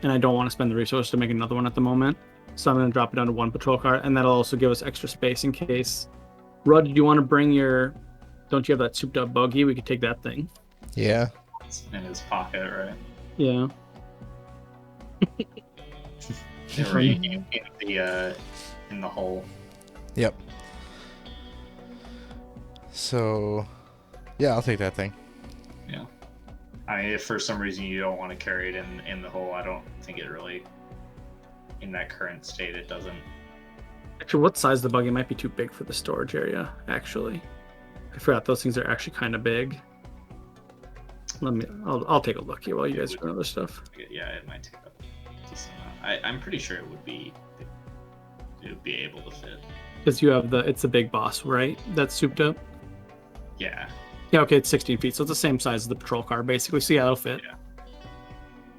Speaker 2: And I don't want to spend the resource to make another one at the moment. So I'm going to drop it down to 1 patrol car, and that'll also give us extra space in case. Rud, do you want to bring your? Don't you have that souped up buggy? We could take that thing.
Speaker 3: Yeah.
Speaker 1: It's in his pocket, right?
Speaker 2: Yeah.
Speaker 1: In the hole.
Speaker 3: Yep. So, yeah, I'll take that thing.
Speaker 1: Yeah. I mean, if for some reason you don't want to carry it in the hole, I don't think it really, in that current state, it doesn't.
Speaker 2: Actually, what size the buggy might be too big for the storage area, actually. I forgot those things are actually kind of big. I'll take a look here while you guys do other stuff.
Speaker 1: Yeah, it might take up a decent amount. I'm pretty sure it would be able to fit.
Speaker 2: Because you have it's the big boss, right? That's souped up?
Speaker 1: Yeah.
Speaker 2: Yeah, okay, it's 16 feet, so it's the same size as the patrol car, basically. So yeah, it'll fit.
Speaker 1: Yeah.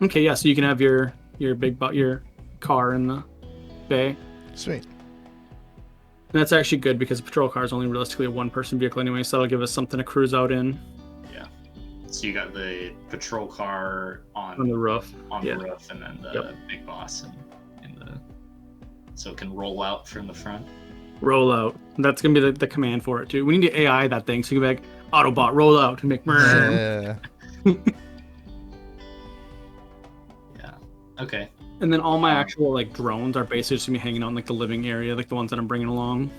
Speaker 2: Okay, yeah, so you can have your your car in the bay.
Speaker 3: Sweet.
Speaker 2: And that's actually good because the patrol car is only realistically a 1-person vehicle anyway, so that'll give us something to cruise out in.
Speaker 1: Yeah. So you got the patrol car on
Speaker 2: the roof.
Speaker 1: The roof, and then the big boss in the. So it can roll out from the front.
Speaker 2: Roll out. That's gonna be the command for it too. We need to AI that thing so you can be like Autobot roll out to make
Speaker 3: Yeah.
Speaker 1: Yeah. Okay.
Speaker 2: And then all my actual like drones are basically just gonna be hanging out in like the living area, like the ones that I'm bringing along.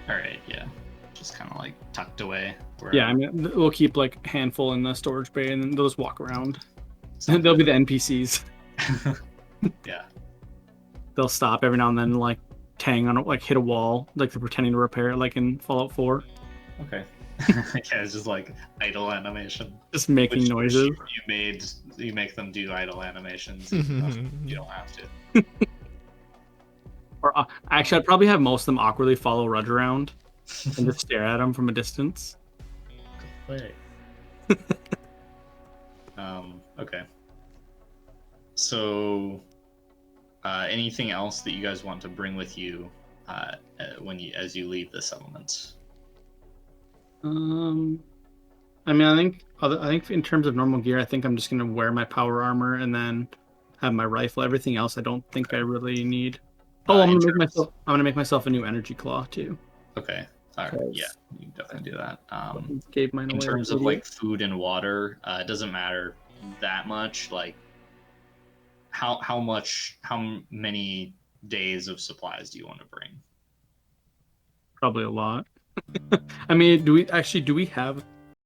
Speaker 1: All right. Yeah. Just kind of like tucked away.
Speaker 2: Yeah, I mean we'll keep like a handful in the storage bay, and then they'll just walk around. And they'll be the NPCs.
Speaker 1: Yeah.
Speaker 2: They'll stop every now and then, like tang on it, like hit a wall, like they're pretending to repair it, like in Fallout 4.
Speaker 1: Okay. Yeah, it's just like idle animation.
Speaker 2: Just making noises.
Speaker 1: You make them do idle animations. You don't have to.
Speaker 2: Or actually, I'd probably have most of them awkwardly follow Rudge around and just stare at him from a distance.
Speaker 1: Wait. Okay. So, anything else that you guys want to bring with you as you leave the settlement?
Speaker 2: I mean, I think in terms of normal gear, I think I'm just gonna wear my power armor and then have my rifle. Everything else, I don't think I really need. Oh, I'm gonna make myself a new energy claw too.
Speaker 1: Okay. All right,
Speaker 2: Because
Speaker 1: yeah, you can definitely do that.
Speaker 2: gave mine
Speaker 1: In
Speaker 2: away.
Speaker 1: terms
Speaker 2: like
Speaker 1: of
Speaker 2: an
Speaker 1: like
Speaker 2: idiot.
Speaker 1: food and water, it doesn't matter that much. Like how many days of supplies do you want to bring?
Speaker 2: Probably a lot. I mean, do we have